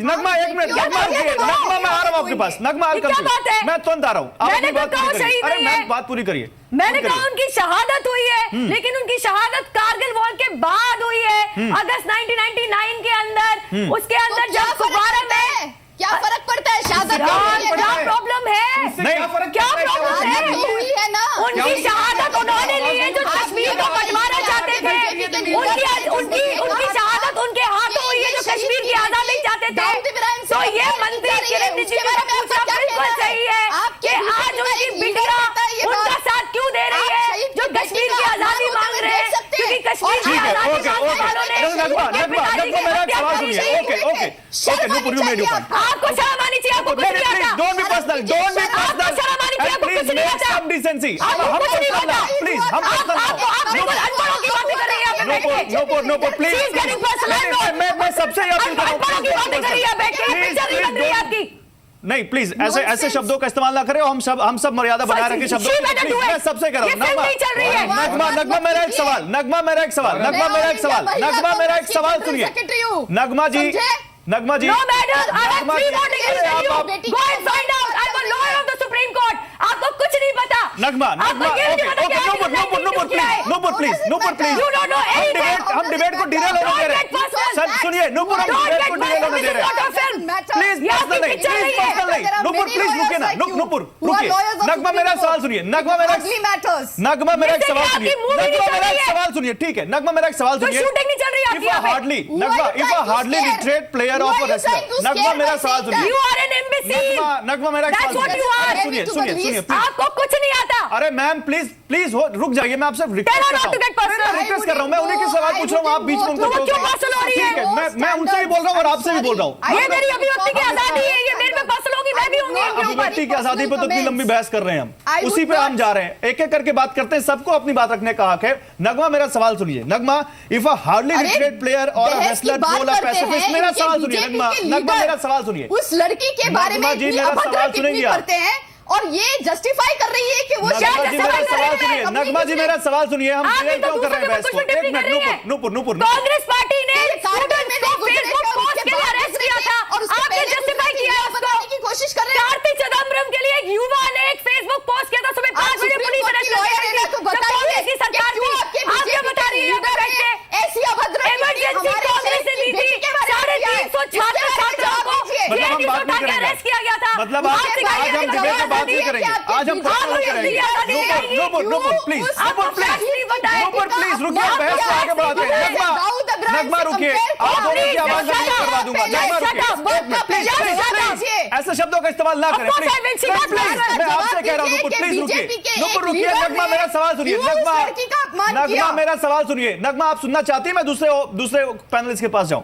नग्मा एक मिनट, नग्मा मैं आ रहा हूँ आपके पास। नग्मा मैं तुरंत आ रहा हूँ, आप अपनी बात पूरी करिए। अरे मैं बात पूरी करिए। मैंने कहा उनकी शहादत हुई है, लेकिन उनकी शहादत कारगिल वॉर के बाद हुई है, अगस्त 1999 के अंदर। उसके अंदर जब कुपवाड़ा में क्या फर्क पड़ता है शहादत? क्या प्रॉब्लम है? क्या प्रॉब्लम है ना? उनकी शहादत उन्होंने ली है जो कश्मीर को बंटवाना चाहते थे। उनकी शहादत उनके हाथों हुई है जो कश्मीर की आजादी चाहते थे। तो ये मंत्री किरण रिजिजू का पूछना बिल्कुल सही है कि आज उनकी बिटिया उनका साथ क्यों दे रही है जो कश्मीर की आजादी मांग रहे हैं, क्योंकि कश्मीर की आजादी मांगने वालों ने उनके पिताजी की हत्या करी थी। आपको शर्म आनी चाहिए, आपको कुछ नहीं आता। Don't be personal, don't be personal. आपको शर्म आनी चाहिए, आपको कुछ नहीं आता। सम डिसेंसी। आपको कुछ नहीं आता। प्लीज हम आप बिल्कुल अनपढ़ों की बातें कर रही हैं यहाँ पे बैठ के। नो प्लीज मैं सबसे अपील कर रहा हूँ, अनपढ़ों की बातें कर रही हैं बैठ के, पिक्चर नहीं बन रही है आपकी। नहीं प्लीज ऐसे शब्दों का इस्तेमाल ना करें। हम सब मर्यादा बनाए रखें शब्दों की। मैं सबसे कह रहा हूँ। नग्मा मेरा एक सवाल सुनिए। नग्मा जी No matter, I have 3 more degrees than you. Go and find out. I'm a lawyer of the Supreme Court. आपको कुछ नहीं पता। Nagma please You don't know anything. हम डिबेट को डिरेल होने दे रहे हैं। सर सुनिए नूपुर, हम डिबेट को डिरेल होने दे रहे हैं। प्लीज पर्सनल नहीं। नूपुर प्लीज रुकिए ना, नूपुर रुकिए। नग्मा मेरा सवाल सुनिए। नग्मा मेरा एक सवाल सुनिए। ठीक है नग्मा मेरा एक सवाल सुनिए। शूटिंग नहीं चल रही आपकी यहाँ पे। If a hardly literate player of a wrestler, Nagma मेरा सवाल सुनिए। You are an imbecile. Nagma मेरा एक That's what you are. सुनिए आपको कुछ नहीं आता। अरे मैम प्लीज रुक जाइए, मैं आपसे रिक्वेस्ट कर रहा हूँ। मैं उन्हीं के सवाल पूछ रहा हूँ, आप बीच में उनको क्यों पर्सनल हो रही है? ठीक है मैं उनसे भी बोल रहा हूँ और आपसे भी बोल रहा हूँ। ये मेरी अभिव्यक्ति की आजादी है, ये मेरे पे पर्सनल होगी, मैं भी होंगी इनके ऊपर। अभिव्यक्ति की आजादी पे तो इतनी लंबी बहस कर रहे हैं हम, उसी पे हम जा रहे हैं। एक एक करके बात करते हैं, सबको अपनी बात रखने का हक है। नग्मा मेरा सवाल सुनिए। Nagma if a hardly literate player और अ रेसलर बोल अ पैसिफिस्ट, मेरा सवाल सुनिए। नग्मा मेरा सवाल सुनिए। उस लड़की के बारे में जी मेरा सवाल सुनेंगे करते हैं और ये जस्टिफाई कर रही है कि वो नग्मा जी मेरा सवाल सुनिए। हम क्यों कर रहे हैं बहस को? एक मिनट नूपुर कांग्रेस पार्टी ने स्टूडेंट्स को फेसबुक पोस्ट के लिए अरेस्ट किया था, आपने जस्टिफाई किया उसको। कोशिश कर रहे हैं कार्ति चिदम्बरम के लिए एक युवा ने एक फेसबुक पोस्ट किया था, सुबह 5 बजे पुलिस अरेस्ट कर रही थी। कांग्रेस की सरकार थी, आप क्या बता रही है? ऐसी अभद्र इमरजेंसी कांग्रेस ने दी थी। 350 छात्रों को अरेस्ट किया गया था। मतलब आज हम डिबेट में बात नहीं करेंगे, आज हम नूपुर प्लीज रुकिए, बहस को आगे बढ़ाते हैं। नग्मा रुकिए, आप दोनों की आवाज मैं करवा दूंगा। नग्मा रुकिए, ऐसे शब्दों का इस्तेमाल ना करें प्लीज। मैं आपसे कह रहा हूँ नूपुर रुकिए। नग्मा मेरा सवाल सुनिए। नग्मा मेरा सवाल सुनिए। नग्मा आप सुनना चाहती है मैं दूसरे पैनलिस्ट के पास जाऊं?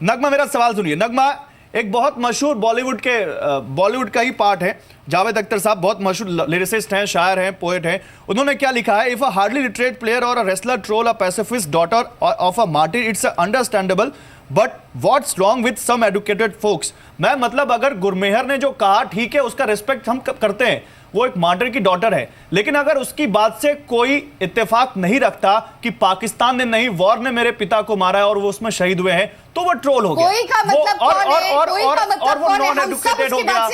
नग्मा मेरा सवाल सुनिए। नग्मा एक बहुत मशहूर बॉलीवुड का ही पार्ट है, जावेद अख्तर साहब बहुत मशहूर लिरिसिस्ट हैं, शायर हैं, पोएट हैं। उन्होंने क्या लिखा है, if a hardly literate player और a wrestler troll a pacifist daughter of a martyr it's understandable, but what's wrong with some educated folks. मैं मतलब अगर गुरमेहर ने जो कहा ठीक है, उसका रिस्पेक्ट हम करते हैं, वो एक मार्टिर की डॉटर है, लेकिन अगर उसकी बात से कोई इत्तेफाक नहीं रखता कि पाकिस्तान ने नहीं, वॉर ने मेरे पिता को मारा है और वो उसमें शहीद हुए हैं, तो वो ट्रोल हो गया। कोई का मतलब कौन है? कोई का मतलब कौन है? नॉन एडुकेटेड हो गया,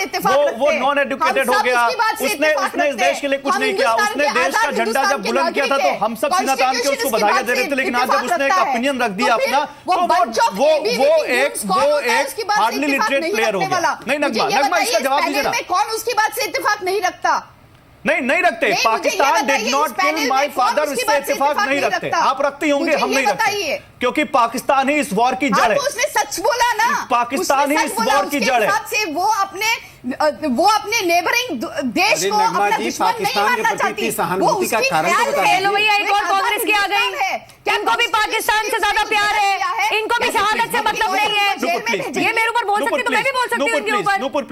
वो नॉन एडुकेटेड हो गया। उसने इस देश के लिए कुछ नहीं किया। उसने देश का झंडा जब बुलंद किया था तो हम सब सीना तान के उसको बधाइयां दे रहे थे, लेकिन आज जब उसने एक ओपिनियन रख दिया अपना, तो वो एक हार्डली लिटरेट प्लेयर हो गया। नहीं नगमा इसका जवाब दीजिए ना। कौन उसकी बात से इत्तेफाक नहीं रखता? नहीं रखते। Pakistan did not kill my father, इससे इत्तेफाक नहीं रखते। आप रखते होंगे, हम नहीं रखते, क्योंकि पाकिस्तान ही इस वॉर की जड़ है। उसने सच बोला ना, पाकिस्तान ही इस वॉर की जड़ है। वो अपने नेबरिंग देश को अपना दुश्मन नहीं मानना चाहती। वो उसकी ख्याल है। लो भैया, एक और कांग्रेस की आ गई, इनको भी पाकिस्तान से ज्यादा प्यार है, इनको भी शहादत से मतलब नहीं है। ये मेरे ऊपर बोल सकती तो मैं भी बोल सकती हूँ इनके ऊपर। नूपुर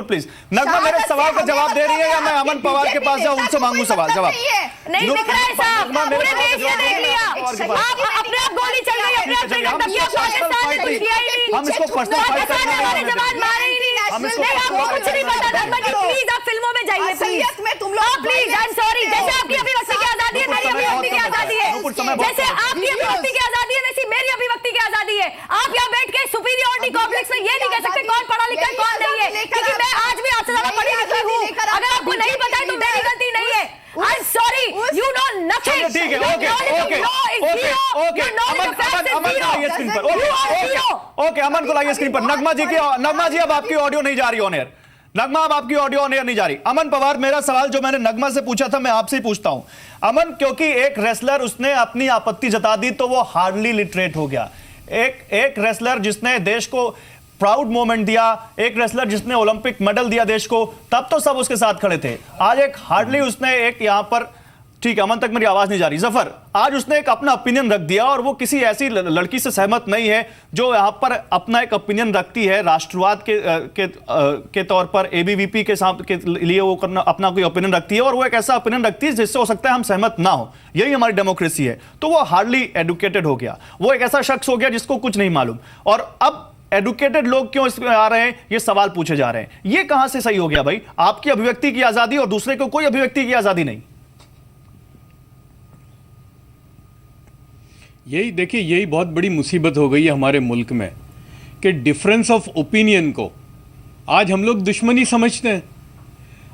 प्लीज नगमा मेरे सवाल का जवाब दे रही है या मैं अमन पवार के पास जाऊं, उनसे मांगू सवाल जवाब? नहीं दिख रहा है साहब, पूरे देश ने देख लिया। आप अपने आप गोली चल रही है, अपने आप पाकिस्तान ने कुछ किया ही नहीं। हम इसको पर्सनल फाइट करने वाले जवान मारे ही नहीं। आपको कुछ नहीं पता नगमा जी, प्लीज आप फिल्मों में जाइए प्लीज में तुम लोग प्लीज। आई एम सॉरी, जैसे आपकी अभिव्यक्ति की आजादी है, मेरी अभिव्यक्ति की आजादी है, जैसे आपकी अभिव्यक्ति की आजादी है, वैसी मेरी अभिव्यक्ति की आजादी है। आप यहाँ बैठ के सुपीरियरिटी कॉम्प्लेक्स में ये नहीं कह सकते कौन पढ़ा लिखा है कौन नहीं है, क्योंकि मैं आज भी आपसे ज्यादा पढ़ी लिखी हूँ। अगर आपको नहीं पता है तो मेरी गलती नहीं है। आई am sorry, you know nothing. ठीक है, ओके अमन को लाइए स्क्रीन पर। नगमा जी अब आपकी ऑडियो नहीं जा रही ऑन एयर। नगमा अब आपकी ऑडियो ऑन एयर नहीं जा रही। अमन पवार, मेरा सवाल जो मैंने नगमा से पूछा था मैं आपसे ही पूछता हूं। अमन, क्योंकि एक रेसलर उसने अपनी आपत्ति जता दी तो वो हार्डली लिटरेट हो गया। एक रेसलर जिसने देश को प्राउड मोमेंट दिया, एक रेसलर जिसने ओलंपिक मेडल दिया देश को, तब तो सब उसके साथ खड़े थे। आज एक हार्डली उसने एक यहां पर, ठीक है अमन तक मेरी आवाज नहीं जा रही, जफर, आज उसने एक अपना ओपिनियन रख दिया और वो किसी ऐसी लड़की से सहमत नहीं है जो यहां पर अपना एक ओपिनियन रखती है राष्ट्रवाद के तौर पर, एबीवीपी के लिए वो अपना कोई ओपिनियन रखती है और वो एक ऐसा ओपिनियन रखती है जिससे हो सकता है हम सहमत ना हो। यही हमारी डेमोक्रेसी है। तो वो हार्डली एडुकेटेड हो गया, वो एक ऐसा शख्स हो गया जिसको कुछ नहीं मालूम। और अब एडुकेटेड लोग क्यों इसमें आ रहे हैं, ये सवाल पूछे जा रहे हैं। ये कहां से सही हो गया भाई? आपकी अभिव्यक्ति की आजादी और दूसरे को कोई अभिव्यक्ति की आजादी नहीं। यही देखिए, यही बहुत बड़ी मुसीबत हो गई है हमारे मुल्क में कि डिफरेंस ऑफ ओपिनियन को आज हम लोग दुश्मनी समझते हैं।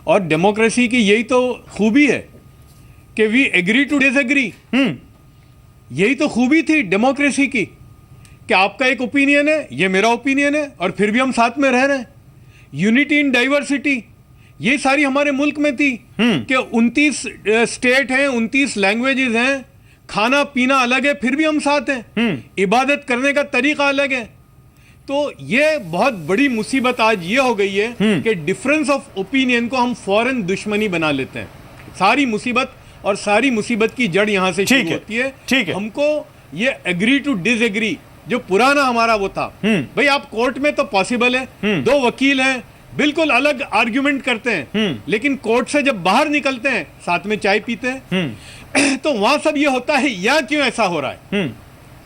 और डेमोक्रेसी की यही तो खूबी है कि वी एग्री टू डिसएग्री। यही तो खूबी थी डेमोक्रेसी की कि आपका एक ओपिनियन है, ये मेरा ओपिनियन है, और फिर भी हम साथ में रह रहे हैं। यूनिटी इन डाइवर्सिटी, ये सारी हमारे मुल्क में थी कि 29 स्टेट हैं, 29 लैंग्वेजेस हैं, खाना पीना अलग है, फिर भी हम साथ हैं। इबादत करने का तरीका अलग है। तो ये बहुत बड़ी मुसीबत आज ये हो गई है कि डिफरेंस ऑफ ओपिनियन को हम फौरन दुश्मनी बना लेते हैं। सारी मुसीबत और सारी मुसीबत की जड़ यहां से शुरू होती है। ठीक है, हमको ये एग्री टू डिसएग्री जो पुराना हमारा वो था, भाई आप कोर्ट में तो पॉसिबल है, दो वकील हैं बिल्कुल अलग आर्ग्यूमेंट करते हैं, लेकिन कोर्ट से जब बाहर निकलते हैं साथ में चाय पीते हैं तो वहां सब ये होता है। या क्यों ऐसा हो रहा है?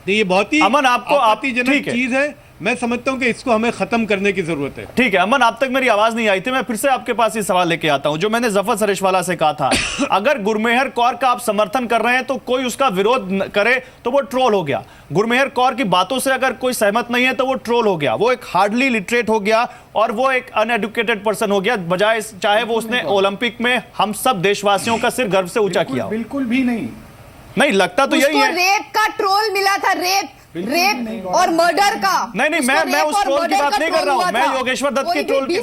तो ये बहुत ही अमन आपत्तिजनक चीज है। मैं समझता हूं कि इसको हमें खत्म करने की जरूरत है। ठीक है अमन, आप तक मेरी आवाज नहीं आई थी, मैं फिर से आपके पास ये सवाल लेके आता हूं जो मैंने जफर सरेशवाला से कहा था। अगर गुरमेहर कौर का आप समर्थन कर रहे हैं तो कोई उसका विरोध करे तो वो ट्रोल हो गया। गुरमेहर कौर की बातों से अगर कोई सहमत नहीं है तो वो ट्रोल हो गया, वो एक हार्डली लिटरेट हो गया और वो एक अनएडुकेटेड पर्सन हो गया, बजाय चाहे वो उसने ओलंपिक में हम सब देशवासियों का सिर गर्व से ऊंचा किया। बिल्कुल भी नहीं लगता तो यही है। रेप का ट्रोल मिला था, रेप और मर्डर का। नहीं मैं उस ट्रोल की बात नहीं कर रहा हूं, मैं योगेश्वर दत्त के ट्रोल की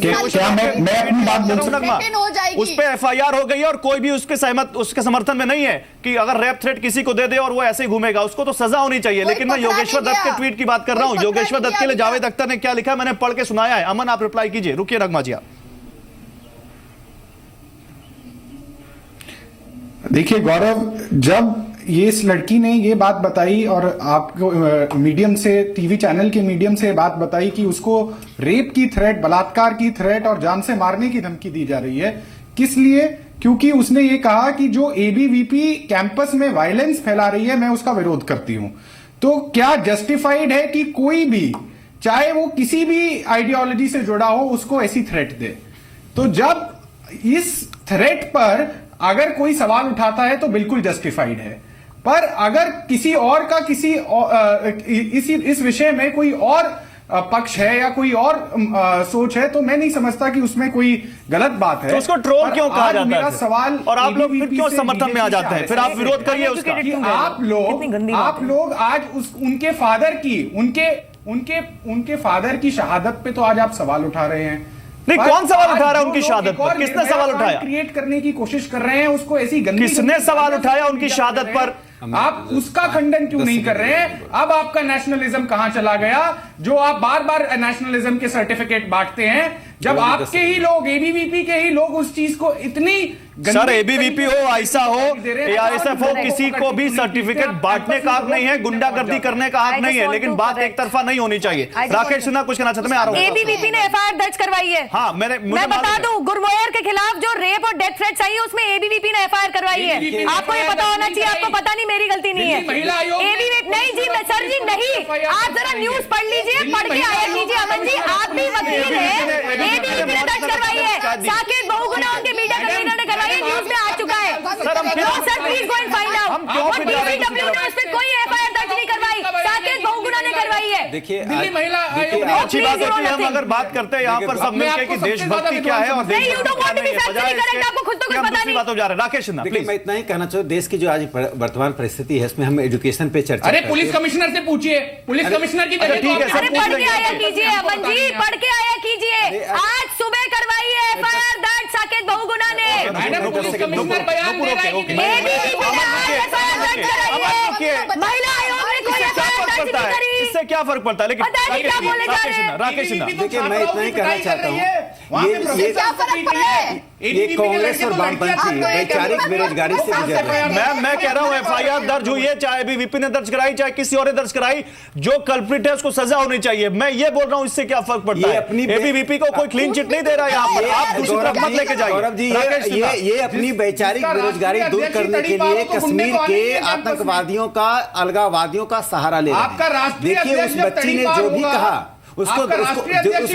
उस पे एफआईआर हो गई और कोई भी उसके समर्थन में नहीं है कि अगर रेप थ्रेट किसी को दे दे और वो ऐसे ही घूमेगा, उसको तो सजा होनी चाहिए। लेकिन मैं योगेश्वर दत्त के ट्वीट की बात कर रहा हूं। योगेश्वर दत्त के लिए जावेद अख्तर ने क्या लिखा मैंने पढ़ के सुनाया है। अमन आप रिप्लाई कीजिए, रुकिए नगमा जी। देखिए गौरव, जब ये इस लड़की ने ये बात बताई और आपको मीडियम से, टीवी चैनल के मीडियम से बात बताई कि उसको रेप की थ्रेट, बलात्कार की थ्रेट और जान से मारने की धमकी दी जा रही है। किस लिए? क्योंकि उसने ये कहा कि जो एबीवीपी कैंपस में वायलेंस फैला रही है मैं उसका विरोध करती हूं। तो क्या जस्टिफाइड है कि कोई भी, चाहे वो किसी भी आइडियोलॉजी से जुड़ा हो, उसको ऐसी थ्रेट दे? तो जब इस थ्रेट पर अगर कोई सवाल उठाता है तो बिल्कुल जस्टिफाइड है, पर अगर किसी और का इस विषय में कोई और पक्ष है या कोई और सोच है तो मैं नहीं समझता कि उसमें कोई गलत बात है। तो उसको ट्रोल क्यों कहा जाता है? मेरा सवाल, और आप लोग फिर क्यों समर्थन में आ जाते हैं? फिर आप विरोध करिए उसका। आप लोग आज उनके फादर की, उनके फादर की शहादत पे तो आज आप सवाल उठा रहे हैं। नहीं, कौन सवाल उठा रहा है उनकी शहादत पर? किसने सवाल उठाया? क्रिएट करने की कोशिश कर रहे हैं उसको, ऐसी गंदी, किसने सवाल उठाया उनकी शहादत पर? आप उसका खंडन क्यों नहीं कर रहे हैं? अब आपका नेशनलिज्म कहां चला गया, जो आप बार बार नेशनलिज्म के सर्टिफिकेट बांटते हैं, जब आपके ही लोग, एबीवीपी के ही लोग उस चीज को इतनी सर, एबीवीपी हो, ऐसा हो या आईएसएफ हो, किसी को भी सर्टिफिकेट बांटने का हक नहीं है, गुंडागर्दी करने का हक नहीं है, लेकिन बात एक तरफा नहीं होनी चाहिए। राकेश सिन्हा कुछ कहना चाहते हैं? मैं आ रहा हूं। एबीवीपी ने एफआईआर दर्ज करवाई है। हाँ, मैं बता दूं, गुरमोयर के खिलाफ जो रेप और डेथ थ्रेट्स आई है उसमें एबीवीपी ने एफआईआर करवाई है। आपको ये पता होना चाहिए। आपको पता नहीं, मेरी गलती नहीं है। एबीवीपी नहीं जी, सर जी नहीं, आप जरा न्यूज पढ़ लीजिए, पढ़ के आया कीजिए। अमन जी, आप भी वकील हैं, एबीवीपी ने दर्ज करवाई है। साकेत बहुगुणा उनके मीडिया कन्वीनर ने करवाई है, न्यूज में आ चुका है। Sir please go and find out. और पीसीडब्ल्यू ने उस पर कोई एफआईआर दर्ज नहीं करवाई, साकेत बहुगुणा ने करवाई है। देखिए, अच्छी बात है कि हम अगर बात करते हैं यहाँ पर सब मिलकर कि देशभक्ति क्या है और आपको खुद तो कुछ पता नहीं। बातों जा रहे हैं। राकेश सिन्हा, देखिए, मैं इतना ही कहना चाहूँ, देश की जो आज वर्तमान परिस्थिति है इसमें हम एजुकेशन पे चर्चा अरे पुलिस कमिश्नर से पूछिए, पुलिस कमिश्नर की ठीक है सर, पढ़ के आया कीजिए। अमन जी, पढ़ के आया कीजिए। आज सुबह करवाई है एफआईआर दर्ज साकेत बहुगुणा ने। पुलिस कमिश्नर बयान दे रहा है कि महिला आयोग ने कोई एफआईआर दर्ज नहीं करी। इससे क्या फर्क पड़ता है? लेकिन राकेश सिन्हा, देखिए, मैं इतना ही कहना चाहता हूँ, ये कांग्रेस और वामपंथी वैचारिक बेरोजगारी से गुजर रहे हैं। मैं कह रहा हूं एफआईआर दर्ज हुई है, चाहे एबीवीपी ने दर्ज कराई, चाहे किसी और ने दर्ज कराई, जो कल्प्रिट है उसको सजा होनी चाहिए। मैं ये बोल रहा हूं, इससे क्या फर्क पड़ता है? एबीवीपी को कोई क्लीन चिट नहीं दे रहा है यहाँ पर। आप दूसरी तरफ मत लेके जाइए। गौरव जी, ये अपनी वैचारिक बेरोजगारी दूर करने के लिए कश्मीर के आतंकवादियों का, अलगाववादियों का सहारा ले रहे हैं। देखिए, उस बच्ची ने जो भी कहा उसको उस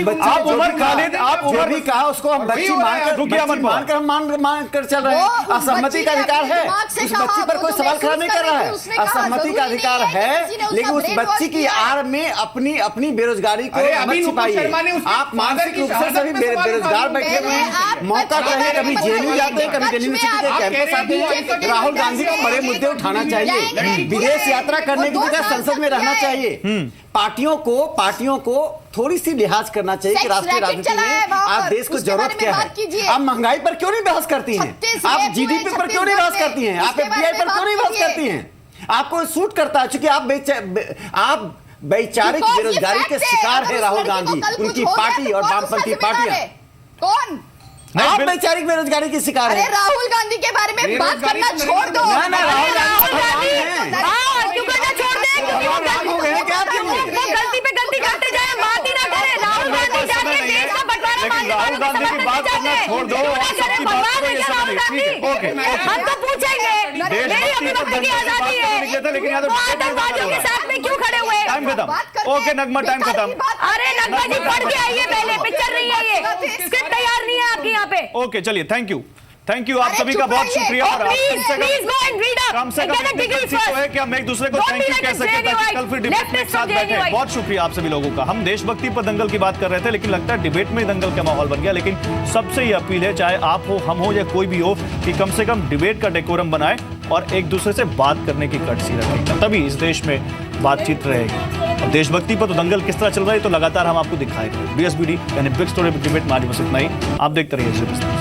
बच्चे आप उमर खालिद, आप जो भी कहा उसको हम बच्ची मानकर हम मानकर चल रहे हैं। असहमति का अधिकार है, उस बच्ची पर कोई सवाल खड़ा नहीं कर रहा है। असहमति का अधिकार है, लेकिन उस बच्ची की आड़ में अपनी बेरोजगारी को मत छिपाइए। आप मानसिक रूप से सभी बेरोजगार बैठे हुए हैं, मौका रहे, कभी जेएनयू जाते हैं, कभी दिल्ली यूनिवर्सिटी के कैंपस आते हैं। राहुल गांधी को बड़े मुद्दे उठाना चाहिए, विदेश यात्रा करने की जगह संसद में रहना चाहिए। पार्टियों को थोड़ी सी लिहाज करना चाहिए कि राष्ट्रीय राजनीति में आप देश को जरूरत क्या है। आप महंगाई पर क्यों नहीं बहस करती हैं? आप जीडीपी पर क्यों नहीं बहस करती हैं? आप एफडीआई पर क्यों नहीं बहस करती हैं? आपको सूट करता है क्योंकि आप वैचारिक बेरोजगारी के शिकार है राहुल गांधी, उनकी पार्टी और वामपंथी पार्टियां। कौन? आप वैचारिक बेरोजगारी के शिकार है। राहुल गांधी के बारे में बात करना छोड़ दो। राहुल गांधी गलती पे गलती करते जाए, बात ही ना करें। राहुल गांधी जाके देश का बंटवारा मांगने वालों को समर्थन नहीं चाहते। छोड़ दो, बर्बाद है क्या राहुल गांधी? हम तो पूछेंगे, मेरी अभिव्यक्ति की आजादी है, वो आतंकवादियों के साथ में क्यों खड़े हुए? टाइम खत्म। ओके नगमा, टाइम खत्म। अरे नगमा जी, पढ़ के आइए पहले, पिक्चर नहीं है ये, स्क्रिप्ट तैयार नहीं है आपके यहाँ पे। ओके चलिए, थैंक यू आप सभी का बहुत शुक्रिया। और कम से कम तो है कि हम एक दूसरे को थैंक यू कह सके ताकि कल फिर डिबेट में एक साथ बैठे। बहुत शुक्रिया आप सभी लोगों का। हम देशभक्ति पर दंगल की बात कर रहे थे, लेकिन लगता है डिबेट में दंगल का माहौल बन गया। लेकिन सबसे ये अपील है, चाहे आप हो, हम हो या कोई भी हो, कि कम से कम डिबेट का डेकोरम बनाए और एक दूसरे से बात करने की कटसी रखें, तभी इस देश में बातचीत रहेगी। और देशभक्ति पर तो दंगल किस तरह चल रहा है तो लगातार हम आपको दिखाएंगे। BSBD यानी बिग स्टोरी डिबेट में आज बस इतना ही। आप देखते रहिए।